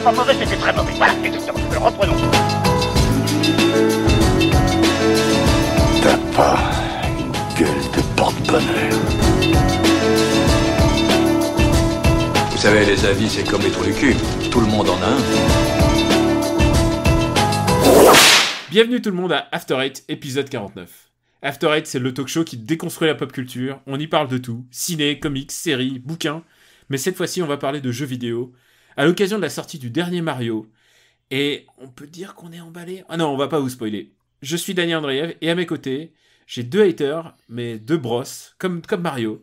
pas mauvais, c'était très mauvais. Voilà, exactement. Alors, reprenons. T'as pas une gueule de porte-bonheur. Vous savez, les avis, c'est comme les trous du cul. Tout le monde en a un. Bienvenue tout le monde à After Eight, épisode 49. After Eight, c'est le talk show qui déconstruit la pop culture. On y parle de tout. Ciné, comics, séries, bouquins. Mais cette fois-ci, on va parler de jeux vidéo. À l'occasion de la sortie du dernier Mario. Et on peut dire qu'on est emballé. Ah non, on va pas vous spoiler. Je suis Daniel Andreev et à mes côtés, j'ai deux haters, mais deux brosses, comme Mario.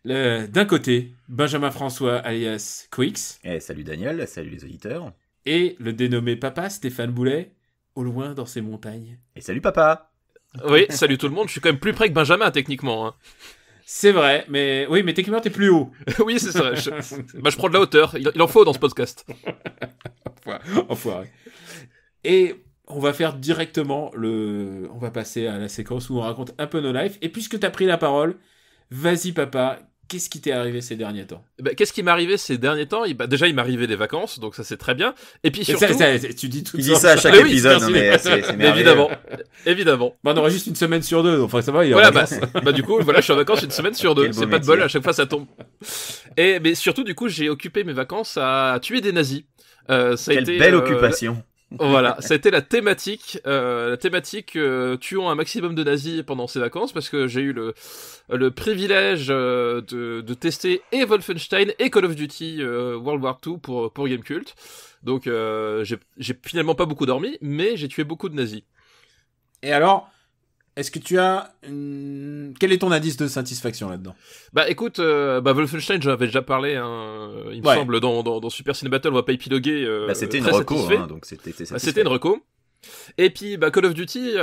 D'un côté, Benjamin François alias Quix. Salut Daniel, salut les auditeurs. Et le dénommé papa Stéphane Boulet, au loin dans ses montagnes. Et salut papa. Oui, salut tout le monde, je suis quand même plus près que Benjamin techniquement. Hein. C'est vrai, mais techniquement t'es plus haut. Oui, c'est ça. Je prends de la hauteur, il en faut dans ce podcast. Enfoiré. Et on va faire directement on va passer à la séquence où on raconte un peu nos lives. Et puisque t'as pris la parole, vas-y papa, qu'est-ce qui t'est arrivé ces derniers temps ? Qu'est-ce qui m'est arrivé ces derniers temps ? Déjà, il m'est arrivé des vacances, donc ça c'est très bien. Et puis surtout... tu dis tout il dit ça à chaque épisode, mais c'est merveilleux. Évidemment. Bon, on aurait juste une semaine sur deux, enfin ça va, il y a voilà, du coup, voilà, je suis en vacances une semaine sur deux. C'est pas de bol, à chaque fois ça tombe. Mais surtout, du coup, j'ai occupé mes vacances à tuer des nazis. Quelle belle occupation. Voilà, ça a été la thématique tuons un maximum de nazis pendant ces vacances parce que j'ai eu le privilège de tester et Wolfenstein et Call of Duty World War II pour Gamecult. Donc j'ai finalement pas beaucoup dormi, mais j'ai tué beaucoup de nazis. Et alors, est-ce que tu as quel est ton indice de satisfaction là-dedans ? Écoute, Wolfenstein, j'en avais déjà parlé, hein, il me semble, dans Super Ciné Battle, on va pas épiloguer. C'était une reco, hein, donc c'était une reco. Et puis, Call of Duty,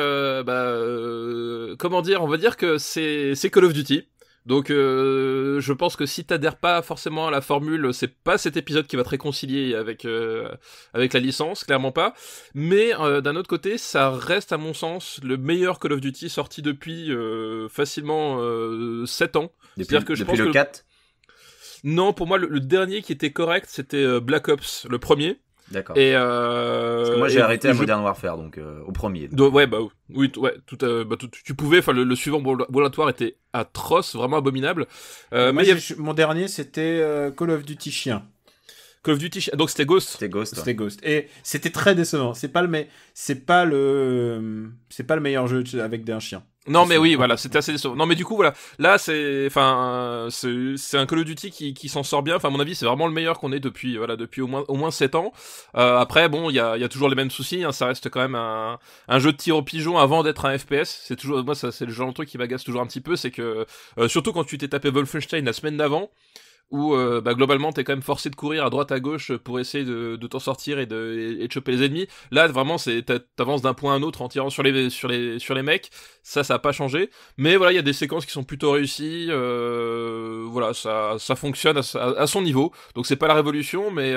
comment dire, on va dire que c'est Call of Duty. Donc, je pense que si t'adhères pas forcément à la formule, c'est pas cet épisode qui va te réconcilier avec la licence, clairement pas. Mais d'un autre côté, ça reste à mon sens le meilleur Call of Duty sorti depuis facilement 7 ans. Depuis le 4 ? Non, pour moi, le dernier qui était correct, c'était Black Ops, le premier. D'accord. Et parce que moi j'ai arrêté à Modern Warfare, donc au premier. Tu pouvais. Enfin, le suivant Boulatoire était atroce, vraiment abominable. Mon dernier c'était Call of Duty Chien. Call of Duty, donc c'était Ghost. C'était Ghost. Et c'était très décevant. C'est pas le meilleur jeu avec un chien. Non mais oui, voilà, c'était assez décevant. Non mais du coup voilà, là c'est un Call of Duty qui s'en sort bien. Enfin à mon avis, c'est vraiment le meilleur qu'on ait depuis au moins 7 ans. Après bon, il y a toujours les mêmes soucis, hein, ça reste quand même un jeu de tir au pigeon avant d'être un FPS. C'est toujours moi ça c'est le genre de truc qui m'agace toujours un petit peu, c'est que surtout quand tu t'es tapé Wolfenstein la semaine d'avant, où globalement t'es quand même forcé de courir à droite à gauche pour essayer de t'en sortir et de choper les ennemis. Là vraiment t'avances d'un point à un autre en tirant sur les mecs. Ça a pas changé, mais voilà, il y a des séquences qui sont plutôt réussies. Voilà, ça fonctionne à son niveau. Donc c'est pas la révolution, mais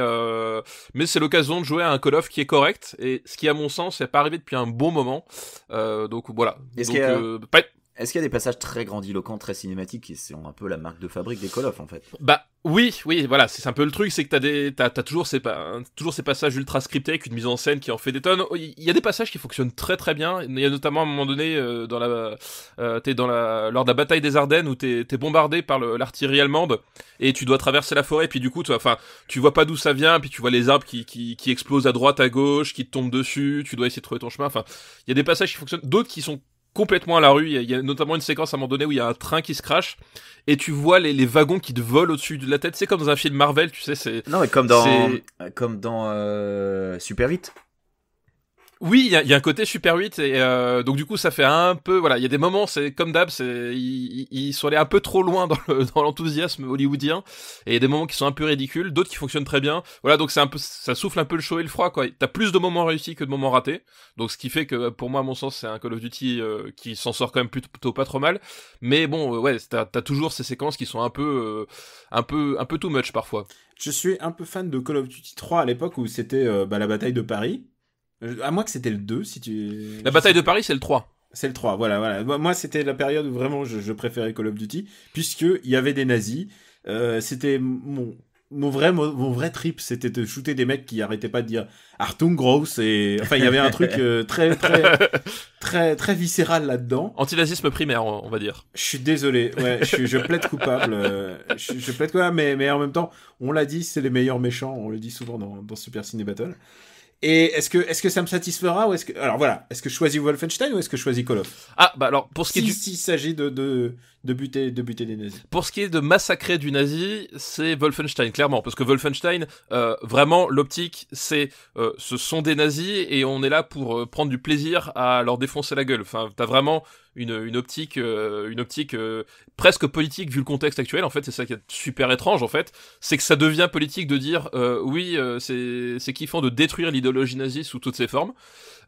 c'est l'occasion de jouer à un Call of qui est correct, et ce qui à mon sens n'est pas arrivé depuis un bon moment. Donc voilà. Est-ce qu'il y a des passages très grandiloquents, très cinématiques, qui sont un peu la marque de fabrique des Call of en fait ? Oui, voilà, c'est un peu le truc, c'est que t'as toujours ces passages ultra scriptés avec une mise en scène qui en fait des tonnes. Il y a des passages qui fonctionnent très très bien. Il y a notamment à un moment donné lors de la bataille des Ardennes où t'es bombardé par l'artillerie allemande et tu dois traverser la forêt. Puis du coup, tu vois pas d'où ça vient. Puis tu vois les arbres qui explosent à droite, à gauche, qui te tombent dessus. Tu dois essayer de trouver ton chemin. Enfin, il y a des passages qui fonctionnent, d'autres qui sont complètement à la rue. Il y a notamment une séquence à un moment donné où il y a un train qui se crache et tu vois les wagons qui te volent au-dessus de la tête. C'est comme dans un film Marvel, tu sais. Non, mais comme dans Super 8. Oui, il y a un côté Super 8 et donc du coup ça fait un peu, voilà, il y a des moments, c'est comme d'hab, ils sont allés un peu trop loin dans l'enthousiasme hollywoodien, et il y a des moments qui sont un peu ridicules, d'autres qui fonctionnent très bien. Voilà, donc ça souffle un peu le chaud et le froid, quoi. T'as plus de moments réussis que de moments ratés. Donc ce qui fait que pour moi, à mon sens, c'est un Call of Duty qui s'en sort quand même plutôt pas trop mal. Mais bon, ouais, t'as toujours ces séquences qui sont un peu too much parfois. Je suis un peu fan de Call of Duty 3 à l'époque où c'était la bataille de Paris. À moins que c'était le 2, si tu... La bataille de Paris, c'est le 3. C'est le 3, voilà. Moi, c'était la période où vraiment je préférais Call of Duty, puisqu'il y avait des nazis. C'était mon vrai trip, c'était de shooter des mecs qui arrêtaient pas de dire Achtung gross, et enfin il y avait un truc très viscéral là-dedans. Antinazisme primaire, on va dire. Je suis désolé, ouais, je plaide coupable, je plaide coupable, mais en même temps, on l'a dit, c'est les meilleurs méchants, on le dit souvent dans Super Ciné Battle. Et est-ce que ça me satisfera ou alors voilà, est-ce que je choisis Wolfenstein ou est-ce que je choisis Call of? Ah bah alors pour ce qui est s'il s'agit de buter des nazis. Pour ce qui est de massacrer du nazi, c'est Wolfenstein clairement, parce que Wolfenstein vraiment l'optique ce sont des nazis et on est là pour prendre du plaisir à leur défoncer la gueule. Enfin t'as vraiment une optique presque politique vu le contexte actuel. En fait c'est ça qui est super étrange en fait, c'est que ça devient politique de dire c'est kiffant de détruire l'idéologie nazie sous toutes ses formes.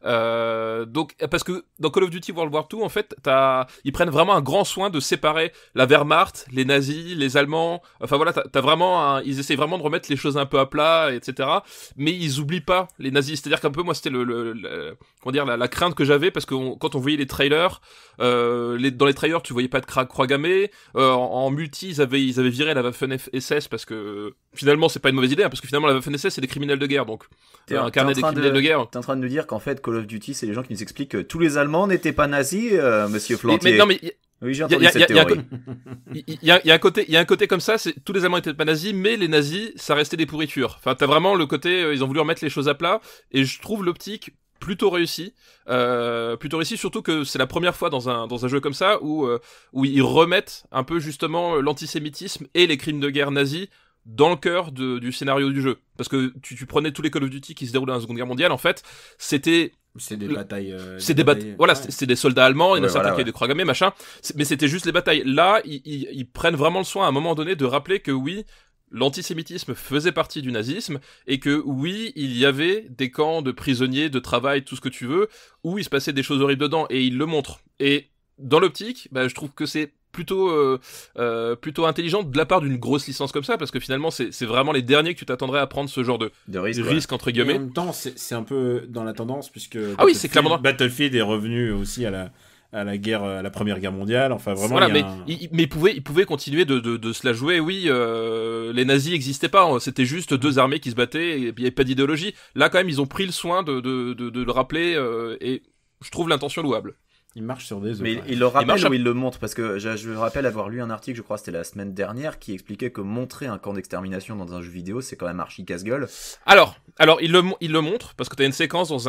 Donc parce que dans Call of Duty World War II en fait ils prennent vraiment un grand soin de séparer la Wehrmacht, les nazis, les Allemands, enfin voilà t'as vraiment ils essaient vraiment de remettre les choses un peu à plat, etc. Mais ils oublient pas les nazis, c'est-à-dire qu'un peu moi c'était comment dire la crainte que j'avais, parce que quand on voyait les trailers, dans les trailers tu voyais pas de croix gammée, en multi ils avaient viré la Waffen SS parce que finalement c'est pas une mauvaise idée, hein, parce que finalement la Waffen SS c'est des criminels de guerre, donc incarner des criminels de guerre. T'es en train de nous dire qu'en fait Call of Duty c'est les gens qui nous expliquent que tous les Allemands n'étaient pas nazis, monsieur Flantier. Mais non mais oui, j'ai entendu cette théorie. Il y a un côté comme ça, c'est tous les Allemands étaient pas nazis, mais les nazis ça restait des pourritures. Enfin t'as vraiment le côté ils ont voulu remettre les choses à plat, et je trouve l'optique plutôt réussi, surtout que c'est la première fois dans un jeu comme ça où ils remettent un peu justement l'antisémitisme et les crimes de guerre nazis dans le cœur du scénario du jeu. Parce que tu prenais tous les Call of Duty qui se déroulaient dans la Seconde Guerre mondiale, en fait, c'est des batailles. Voilà, ouais. C'est des soldats allemands, il y en a certains qui avaient des croix gammées, machin. Mais c'était juste les batailles. Là, ils prennent vraiment le soin à un moment donné de rappeler que oui, l'antisémitisme faisait partie du nazisme, et que oui, il y avait des camps de prisonniers, de travail, tout ce que tu veux, où il se passait des choses horribles dedans, et ils le montrent. Et dans l'optique, je trouve que c'est plutôt intelligent de la part d'une grosse licence comme ça, parce que finalement c'est vraiment les derniers que tu t'attendrais à prendre ce genre de risque entre guillemets. Et en même temps c'est un peu dans la tendance, puisque oui, c'est clairement Battlefield est revenu aussi à la guerre, à la Première Guerre mondiale, enfin vraiment. Voilà, mais il pouvait continuer de se la jouer. Oui, les nazis existaient pas, hein, c'était juste deux armées qui se battaient, et il y avait pas d'idéologie. Là quand même ils ont pris le soin de le rappeler, et je trouve l'intention louable. Il marche sur des œufs. Mais il le rappelle ou il le montre, parce que je me rappelle avoir lu un article, je crois que c'était la semaine dernière, qui expliquait que montrer un camp d'extermination dans un jeu vidéo, c'est quand même archi casse-gueule. Alors il le montre, parce que t'as une séquence dans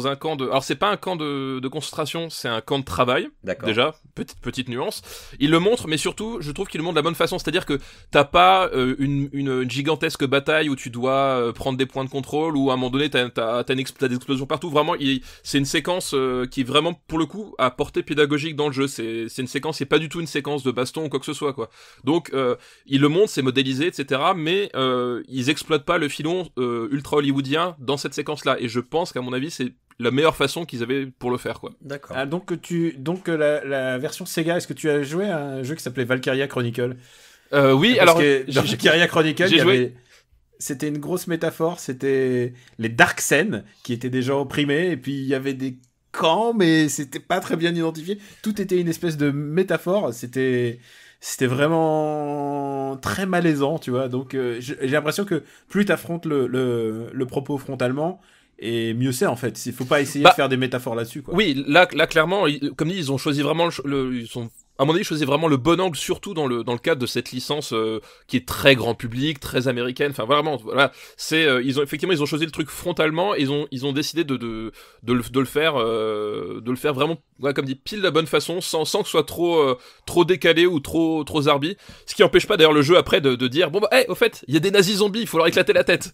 un camp de... Alors c'est pas un camp de concentration, c'est un camp de travail. D'accord. Déjà, petite nuance. Il le montre, mais surtout, je trouve qu'il le montre de la bonne façon, c'est-à-dire que t'as pas une gigantesque bataille où tu dois prendre des points de contrôle, ou à un moment donné t'as des explosions partout. Vraiment, c'est une séquence qui est vraiment, pour le coup, à portée pédagogique dans le jeu. C'est une séquence, c'est pas du tout une séquence de baston ou quoi que ce soit, quoi. Donc il le montre, c'est modélisé, etc. Mais ils exploitent pas le filon ultra hollywoodien dans cette séquence-là. Et je pense qu'à mon avis, c'est la meilleure façon qu'ils avaient pour le faire, quoi. D'accord. Ah, donc la version Sega, est-ce que tu as joué à un jeu qui s'appelait Valkyria Chronicle? Oui, parce alors que dans Valkyria Chronicle, j'ai joué. C'était une grosse métaphore, c'était les Dark Sen qui étaient des gens opprimés, et puis il y avait des camps, mais c'était pas très bien identifié. Tout était une espèce de métaphore, c'était vraiment très malaisant, tu vois. Donc j'ai l'impression que plus t'affrontes le propos frontalement, et mieux c'est, en fait. Il faut pas essayer de faire des métaphores là-dessus, quoi. Oui, là clairement, comme dit, ils ont choisi vraiment à mon avis, ils choisissent vraiment le bon angle, surtout dans le cadre de cette licence qui est très grand public, très américaine. Enfin vraiment, voilà, ils ont choisi le truc frontalement. Et ils ont décidé de le faire vraiment, ouais, comme dit, pile la bonne façon, sans que ce soit trop décalé ou trop zarbi. Ce qui empêche pas d'ailleurs le jeu après de dire bon au fait, il y a des nazis zombies, il faut leur éclater la tête.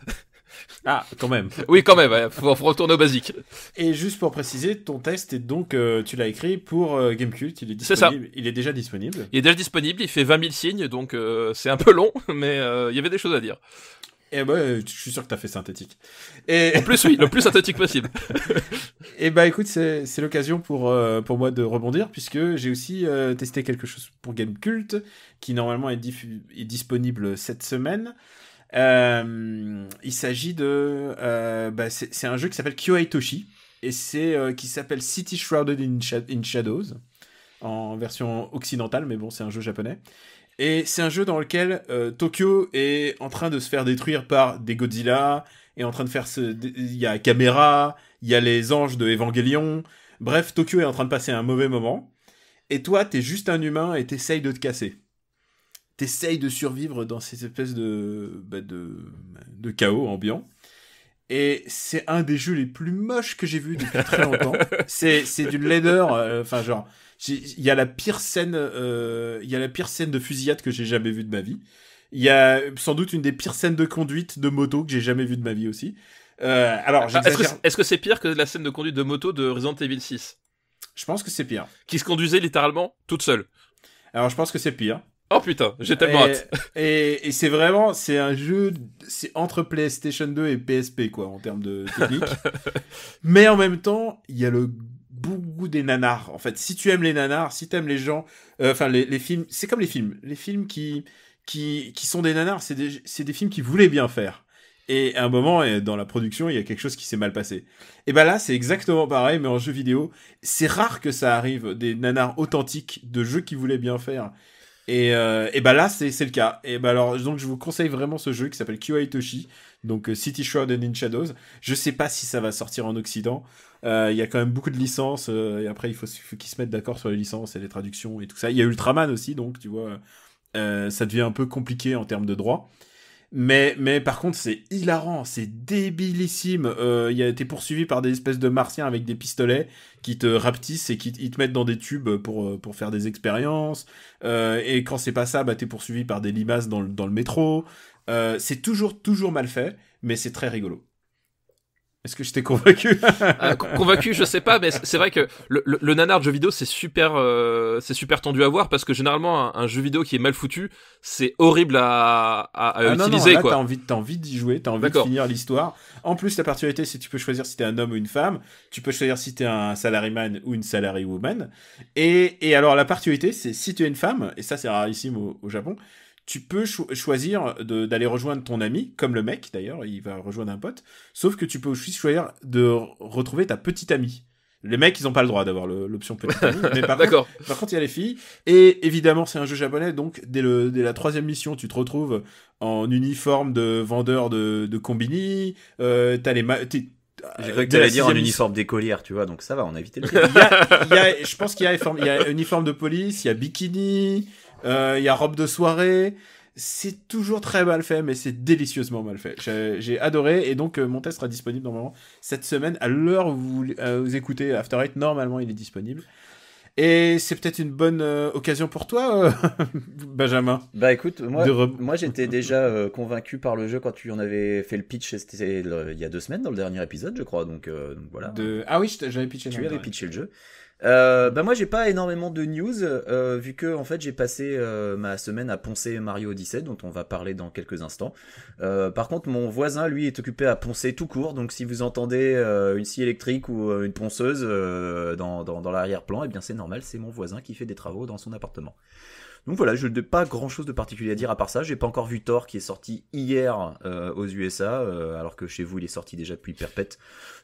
Ah, quand même. Oui, quand même, ouais, faut retourner au basique. Et juste pour préciser, ton test est donc, tu l'as écrit pour Gamecult, il est disponible. C'est ça. Il est déjà disponible. Il est déjà disponible, il fait 20 000 signes, donc c'est un peu long, mais il y avait des choses à dire. Et je suis sûr que t'as fait synthétique. Et en plus, oui, le plus synthétique possible. Et écoute, c'est l'occasion pour moi de rebondir, puisque j'ai aussi testé quelque chose pour Gamecult, qui normalement est disponible cette semaine. Il s'agit de c'est un jeu qui s'appelle Kyoei Toshi, et qui s'appelle City Shrouded in Shadows. en version occidentale, mais bon, c'est un jeu japonais. Et c'est un jeu dans lequel Tokyo est en train de se faire détruire par des Godzilla, est en train de faire il y a Caméra, il y a les anges de Evangelion. Bref, Tokyo est en train de passer un mauvais moment. Et toi, t'es juste un humain et t'essayes de te casser. T'essayes de survivre dans ces espèces de chaos ambiant. Et c'est un des jeux les plus moches que j'ai vu depuis très longtemps. C'est d'une laideur, enfin genre, il y a la pire scène de fusillade que j'ai jamais vue de ma vie. Il y a sans doute une des pires scènes de conduite de moto que j'ai jamais vue de ma vie aussi. Alors, est-ce que c'est pire que la scène de conduite de moto de Resident Evil 6 ? Je pense que c'est pire. Qui se conduisait littéralement toute seule. Alors, je pense que c'est pire. Oh putain, j'ai tellement hâte. Et c'est vraiment, c'est un jeu, c'est entre PlayStation 2 et PSP, quoi, en termes de technique. Mais en même temps, il y a le goût des nanars. En fait, si tu aimes les nanars, si tu aimes les gens, les films, c'est comme les films. Les films qui sont des nanars, c'est des films qui voulaient bien faire. Et à un moment, dans la production, il y a quelque chose qui s'est mal passé. Et ben là, c'est exactement pareil, mais en jeu vidéo. C'est rare que ça arrive, des nanars authentiques de jeux qui voulaient bien faire. Et ben là, c'est le cas. Et ben alors, donc je vous conseille vraiment ce jeu qui s'appelle Kyoei Toshi, donc City Shrouded in Shadows. Je sais pas si ça va sortir en Occident. Il y a quand même beaucoup de licences, et après il faut qu'ils se mettent d'accord sur les licences et les traductions et tout ça. Il y a Ultraman aussi, donc tu vois, ça devient un peu compliqué en termes de droits. Mais par contre, c'est hilarant, c'est débilissime. T'es poursuivi par des espèces de martiens avec des pistolets qui te rapetissent et qui te mettent dans des tubes pour faire des expériences. Et quand c'est pas ça, bah t'es poursuivi par des limaces dans le métro. C'est toujours mal fait, mais c'est très rigolo. Est-ce que je t'ai convaincu? Convaincu, je sais pas, mais c'est vrai que le nanar de jeu vidéo, c'est super tendu à voir parce que généralement un jeu vidéo qui est mal foutu, c'est horrible à utiliser. Non, là, quoi. T'as envie d'y jouer, t'as envie de finir l'histoire. En plus, la particularité, c'est que tu peux choisir si t'es un homme ou une femme, tu peux choisir si t'es un salaryman ou une salarywoman. Et alors la particularité, c'est si tu es une femme, et ça c'est rarissime au Japon, tu peux choisir d'aller rejoindre ton ami, comme le mec d'ailleurs, il va rejoindre un pote, sauf que tu peux aussi choisir de retrouver ta petite amie. Les mecs, ils n'ont pas le droit d'avoir l'option petite amie, mais par contre, il y a les filles, et évidemment, c'est un jeu japonais, donc dès la 3e mission, tu te retrouves en uniforme de vendeur de combini, t'as les... J'ai cru que t'allais dire en uniforme d'écolière, tu vois, donc ça va, on a évité le je pense qu'il y a uniforme de police, il y a bikini, il y a robe de soirée. C'est toujours très mal fait, mais c'est délicieusement mal fait. J'ai adoré, et donc mon test sera disponible normalement cette semaine. À l'heure où vous écoutez After Eight, normalement il est disponible. Et c'est peut-être une bonne occasion pour toi, Benjamin. Bah écoute, moi j'étais déjà convaincu par le jeu quand tu en avais fait le pitch, c'était il y a 2 semaines dans le dernier épisode, je crois. Donc voilà. Ah oui, j'avais pitché. Tu avais pitché le jeu. Moi j'ai pas énormément de news vu que en fait j'ai passé ma semaine à poncer Mario Odyssey dont on va parler dans quelques instants. Par contre mon voisin lui est occupé à poncer tout court, donc si vous entendez une scie électrique ou une ponceuse dans l'arrière-plan, eh bien c'est normal, c'est mon voisin qui fait des travaux dans son appartement. Donc voilà, je n'ai pas grand chose de particulier à dire à part ça. J'ai pas encore vu Thor qui est sorti hier aux USA, alors que chez vous il est sorti déjà depuis perpète.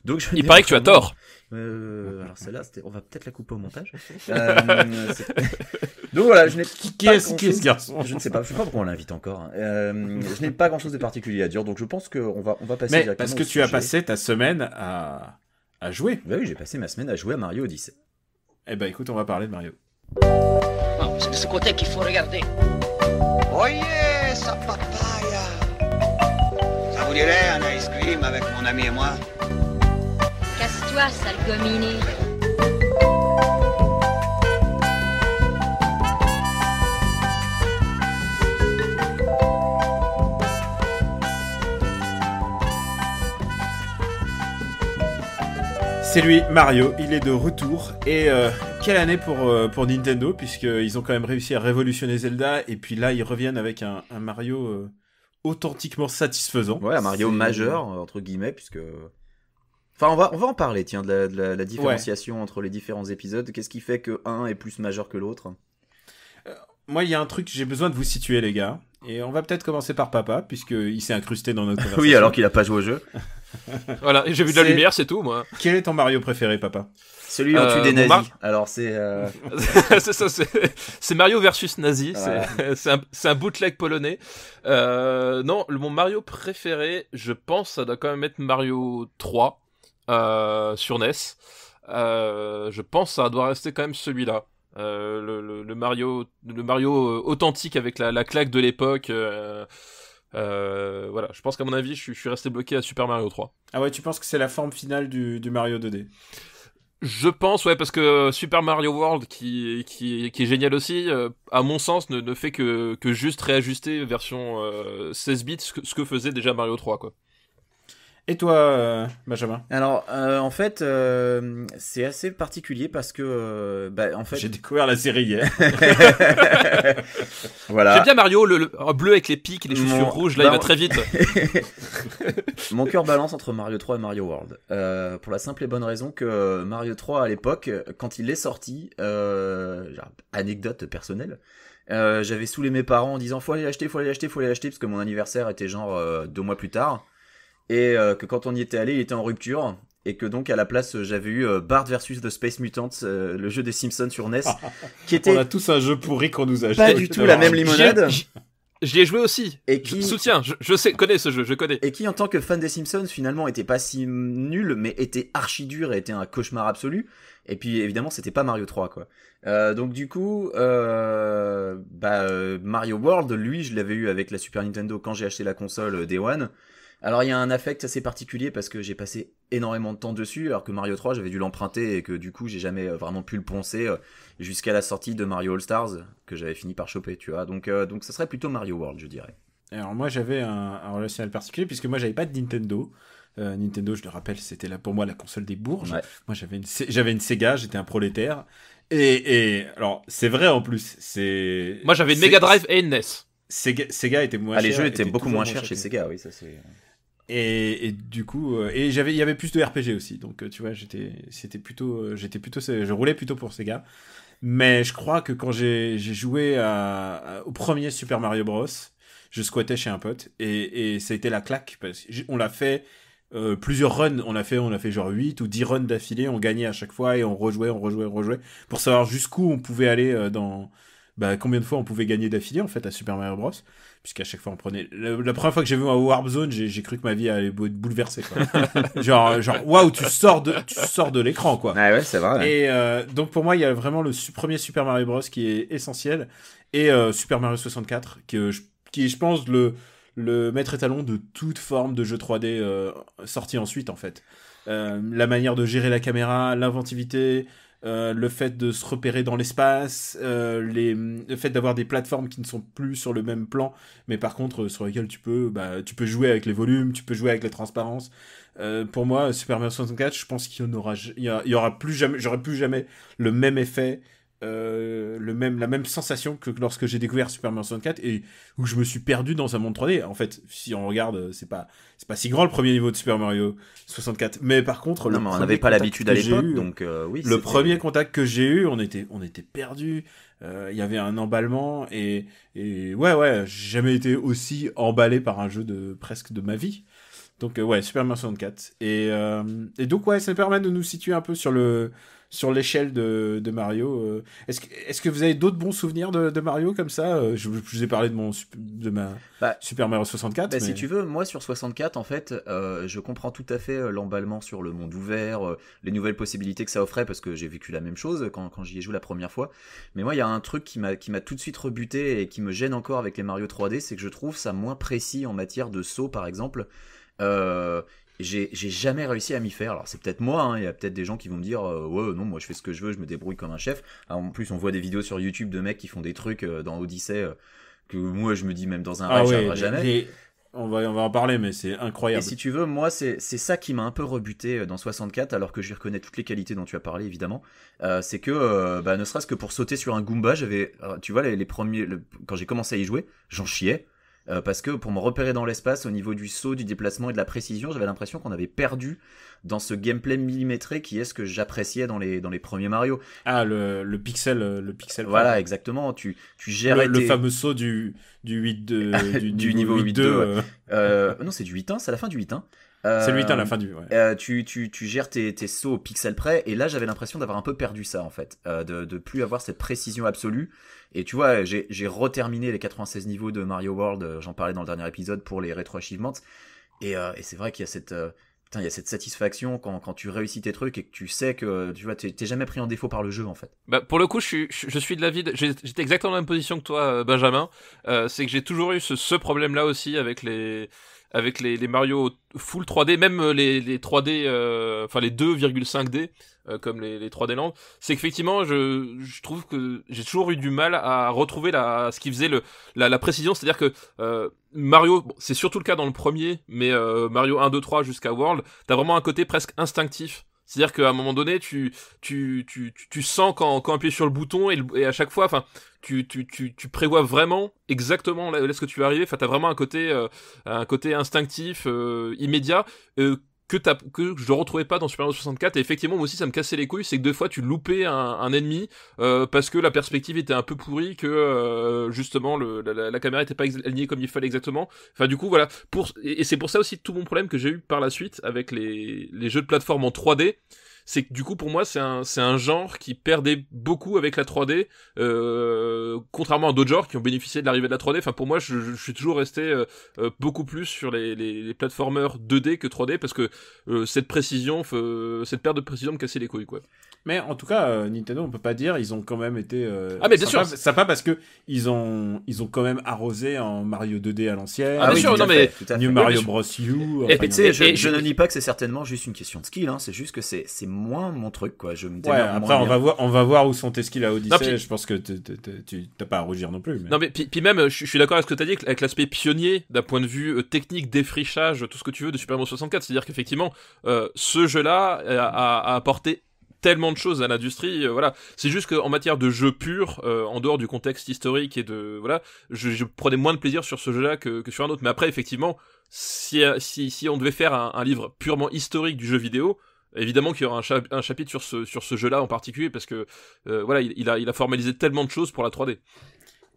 Donc il paraît que tu as tort. Alors celle-là, on va peut-être la couper au montage. Donc voilà, je n'ai qui est ce garçon? Je ne sais pas pourquoi on l'invite encore. Hein. Je n'ai pas grand chose de particulier à dire, donc je pense qu'on va passer directement. Parce que tu as passé ta semaine à jouer. Bah oui, j'ai passé ma semaine à jouer à Mario Odyssey. Eh ben écoute, on va parler de Mario. Non, c'est de ce côté qu'il faut regarder. Oyez, sa papaya. Ça vous dirait un ice cream avec mon ami et moi? Casse-toi, sale gominé. C'est lui, Mario, il est de retour. Et quelle année pour Nintendo, puisqu'ils ont quand même réussi à révolutionner Zelda, et puis là ils reviennent avec un Mario authentiquement satisfaisant. Ouais, un Mario majeur, entre guillemets, puisque... Enfin, on va en parler, tiens, de la différenciation entre les différents épisodes. Qu'est-ce qui fait que un est plus majeur que l'autre? Moi, il y a un truc, j'ai besoin de vous situer, les gars. Et on va peut-être commencer par Papa, puisqu'il s'est incrusté dans notre conversation. Oui, alors qu'il a pas joué au jeu. Voilà, et j'ai vu de la C'est- lumière, c'est tout, moi. Quel est ton Mario préféré, papa? Celui où on tue des mon nazis. Alors c'est c'est ça, c'est Mario versus Nazi, Voilà. c'est un bootleg polonais. Non, mon Mario préféré, je pense, ça doit quand même être Mario 3 sur NES. Je pense que ça doit rester quand même celui-là. Le Mario authentique avec la claque de l'époque. Voilà, je pense qu'à mon avis, je suis resté bloqué à Super Mario 3. Ah ouais, tu penses que c'est la forme finale du Mario 2D? Je pense, ouais, parce que Super Mario World, qui est génial aussi, à mon sens, ne fait que juste réajuster version 16 bits, ce que faisait déjà Mario 3, quoi. Et toi, Benjamin? Alors, en fait, c'est assez particulier parce que, en fait, J'ai découvert la série hier. voilà. J'aime bien Mario, le bleu avec les pics et les chaussures rouges, là, il va très vite. Mon cœur balance entre Mario 3 et Mario World. Pour la simple et bonne raison que Mario 3, à l'époque, quand il est sorti, genre, anecdote personnelle, j'avais saoulé mes parents en disant faut aller l'acheter, parce que mon anniversaire était genre 2 mois plus tard. Et que quand on y était allé, il était en rupture. Et que donc à la place, j'avais eu Bart vs The Space Mutants, le jeu des Simpsons sur NES, qui était On a tous un jeu pourri qu'on nous a acheté. pas du tout la même limonade. J'y ai joué aussi. Et Je qui, soutiens, je connais ce jeu, je connais. et qui, en tant que fan des Simpsons, finalement, était pas si nul, mais était archi dur et était un cauchemar absolu. Et puis, évidemment, c'était pas Mario 3, quoi. Donc, du coup, Mario World, lui, je l'avais eu avec la Super Nintendo quand j'ai acheté la console Day One. Alors, il y a un affect assez particulier parce que j'ai passé énormément de temps dessus, alors que Mario 3, j'avais dû l'emprunter et que du coup, j'ai jamais vraiment pu le poncer jusqu'à la sortie de Mario All-Stars, que j'avais fini par choper, tu vois. Donc, ça serait plutôt Mario World, je dirais. Alors moi j'avais un relationnel particulier puisque moi j'avais pas de Nintendo. Nintendo, je le rappelle, c'était là pour moi la console des bourges. Ouais. Moi j'avais une Sega, j'étais un prolétaire. Et alors c'est vrai en plus, c'est. Moi, j'avais une Mega Drive et une NES. Sega était moins Ah, cher. les jeux étaient beaucoup toujours moins chers chez Sega, oui, ça c'est. Et du coup, il y avait plus de RPG aussi. Donc tu vois, j'étais plutôt, je roulais plutôt pour Sega. Mais je crois que quand j'ai joué au premier Super Mario Bros, je squattais chez un pote et ça a été la claque parce qu'on l'a fait plusieurs runs, on a fait genre 8 ou 10 runs d'affilée, on gagnait à chaque fois et on rejouait pour savoir jusqu'où on pouvait aller combien de fois on pouvait gagner d'affilée en fait à Super Mario Bros, puisqu'à chaque fois on prenait la première fois que j'ai vu un Warp Zone, j'ai cru que ma vie allait être bouleversée quoi. genre waouh, tu sors de l'écran quoi. Ah ouais, c'est vrai. Ouais. Et donc pour moi, il y a vraiment le premier Super Mario Bros qui est essentiel et Super Mario 64 qui est, je pense, le maître étalon de toute forme de jeu 3D sorti ensuite en fait. La manière de gérer la caméra, l'inventivité, le fait de se repérer dans l'espace, le fait d'avoir des plateformes qui ne sont plus sur le même plan, mais par contre sur lesquelles tu peux jouer avec les volumes, tu peux jouer avec les transparences. Pour moi, Super Mario 64, je pense qu'il y aura plus jamais, j'aurai plus jamais le même effet, la même sensation que lorsque j'ai découvert Super Mario 64 et où je me suis perdu dans un monde 3D. En fait, si on regarde, c'est pas si grand le premier niveau de Super Mario 64, mais par contre, Non, mais on n'avait pas l'habitude à l'époque, donc oui. Le premier contact que j'ai eu, on était perdu. Il y avait un emballement et ouais, j'ai jamais été aussi emballé par un jeu presque de ma vie. Donc ouais, Super Mario 64 et donc ouais, ça me permet de nous situer un peu sur l'échelle de Mario. Est-ce que vous avez d'autres bons souvenirs de Mario comme ça? Je vous ai parlé de ma Super Mario 64. Si tu veux, moi sur 64, en fait, je comprends tout à fait l'emballement sur le monde ouvert, les nouvelles possibilités que ça offrait, parce que j'ai vécu la même chose quand j'y ai joué la première fois. Mais moi, il y a un truc qui m'a tout de suite rebuté et qui me gêne encore avec les Mario 3D, c'est que je trouve ça moins précis en matière de saut, par exemple. J'ai jamais réussi à m'y faire. Alors c'est peut-être moi, il y a peut-être des gens qui vont me dire ouais non, moi je fais ce que je veux, je me débrouille comme un chef. Alors, en plus on voit des vidéos sur YouTube de mecs qui font des trucs dans Odyssey que moi je me dis même dans un rêve j'arriverai jamais. On va en parler, mais c'est incroyable. Et si tu veux, moi c'est ça qui m'a un peu rebuté dans 64, alors que je reconnais toutes les qualités dont tu as parlé évidemment. C'est que ne serait-ce que pour sauter sur un Goomba, j'avais tu vois les premiers quand j'ai commencé à y jouer, j'en chiais. Parce que pour me repérer dans l'espace, au niveau du saut, du déplacement et de la précision, j'avais l'impression qu'on avait perdu dans ce gameplay millimétré qui est ce que j'appréciais dans les premiers Mario. Ah, le pixel. Voilà, exactement. Tu gérais le fameux saut du 8 du niveau 8-2. Non, c'est du 8-1, c'est à la fin du 8-1. C'est le 8 à la fin du. Ouais. Tu gères tes sauts au pixel près, et là j'avais l'impression d'avoir un peu perdu ça en fait, de plus avoir cette précision absolue. Et tu vois, j'ai reterminé les 96 niveaux de Mario World, j'en parlais dans le dernier épisode pour les rétro achievements, et c'est vrai qu'il y a cette il y a cette satisfaction quand tu réussis tes trucs et que tu sais que tu vois t'es jamais pris en défaut par le jeu en fait. Bah pour le coup je suis de l'avis j'étais exactement dans la même position que toi Benjamin, c'est que j'ai toujours eu ce problème là aussi avec les Mario full 3D, même les 3D, enfin les 2,5D, comme les 3D Land, c'est qu'effectivement, je trouve que j'ai toujours eu du mal à retrouver ce qui faisait la précision, c'est-à-dire que Mario, bon, c'est surtout le cas dans le premier, mais Mario 1, 2, 3 jusqu'à World, t'as vraiment un côté presque instinctif. C'est-à-dire qu'à un moment donné, tu sens quand appuyer sur le bouton et à chaque fois, enfin, tu prévois vraiment exactement là ce que tu vas arriver. Enfin, t'as vraiment un côté instinctif, immédiat, que je ne retrouvais pas dans Super Mario 64. Et effectivement, moi aussi, ça me cassait les couilles. C'est que deux fois, tu loupais un ennemi parce que la perspective était un peu pourrie, que justement la caméra était pas alignée comme il fallait exactement. Enfin, du coup, voilà. Et c'est pour ça aussi tout mon problème que j'ai eu par la suite avec les jeux de plateforme en 3D. C'est que du coup pour moi c'est un genre qui perdait beaucoup avec la 3D, contrairement à d'autres genres qui ont bénéficié de l'arrivée de la 3D. Enfin pour moi je suis toujours resté beaucoup plus sur les plateformers 2D que 3D parce que cette perte de précision me cassait les couilles quoi. Mais en tout cas, Nintendo, on peut pas dire, ils ont quand même été mais bien sûr, sympa parce que ils ont quand même arrosé en Mario 2D à l'ancienne. Ah bien sûr, non mais New Mario Bros U. Et tu sais, je ne nie pas que c'est certainement juste une question de skill, hein. C'est juste que c'est moins mon truc, quoi. Je me démerde après, moins bien. on va voir où sont tes skills à Odyssey. Non, puis... Je pense que tu t'as pas à rougir non plus. Mais... Non mais puis même, je suis d'accord avec ce que t'as dit avec l'aspect pionnier d'un point de vue technique, défrichage, tout ce que tu veux de Super Mario 64. C'est-à-dire qu'effectivement, ce jeu-là a apporté tellement de choses à l'industrie, voilà. C'est juste qu'en matière de jeu pur, en dehors du contexte historique et de voilà, je prenais moins de plaisir sur ce jeu-là que sur un autre. Mais après, effectivement, si on devait faire un livre purement historique du jeu vidéo, évidemment qu'il y aura un chapitre sur ce jeu-là en particulier parce que voilà, il a formalisé tellement de choses pour la 3D.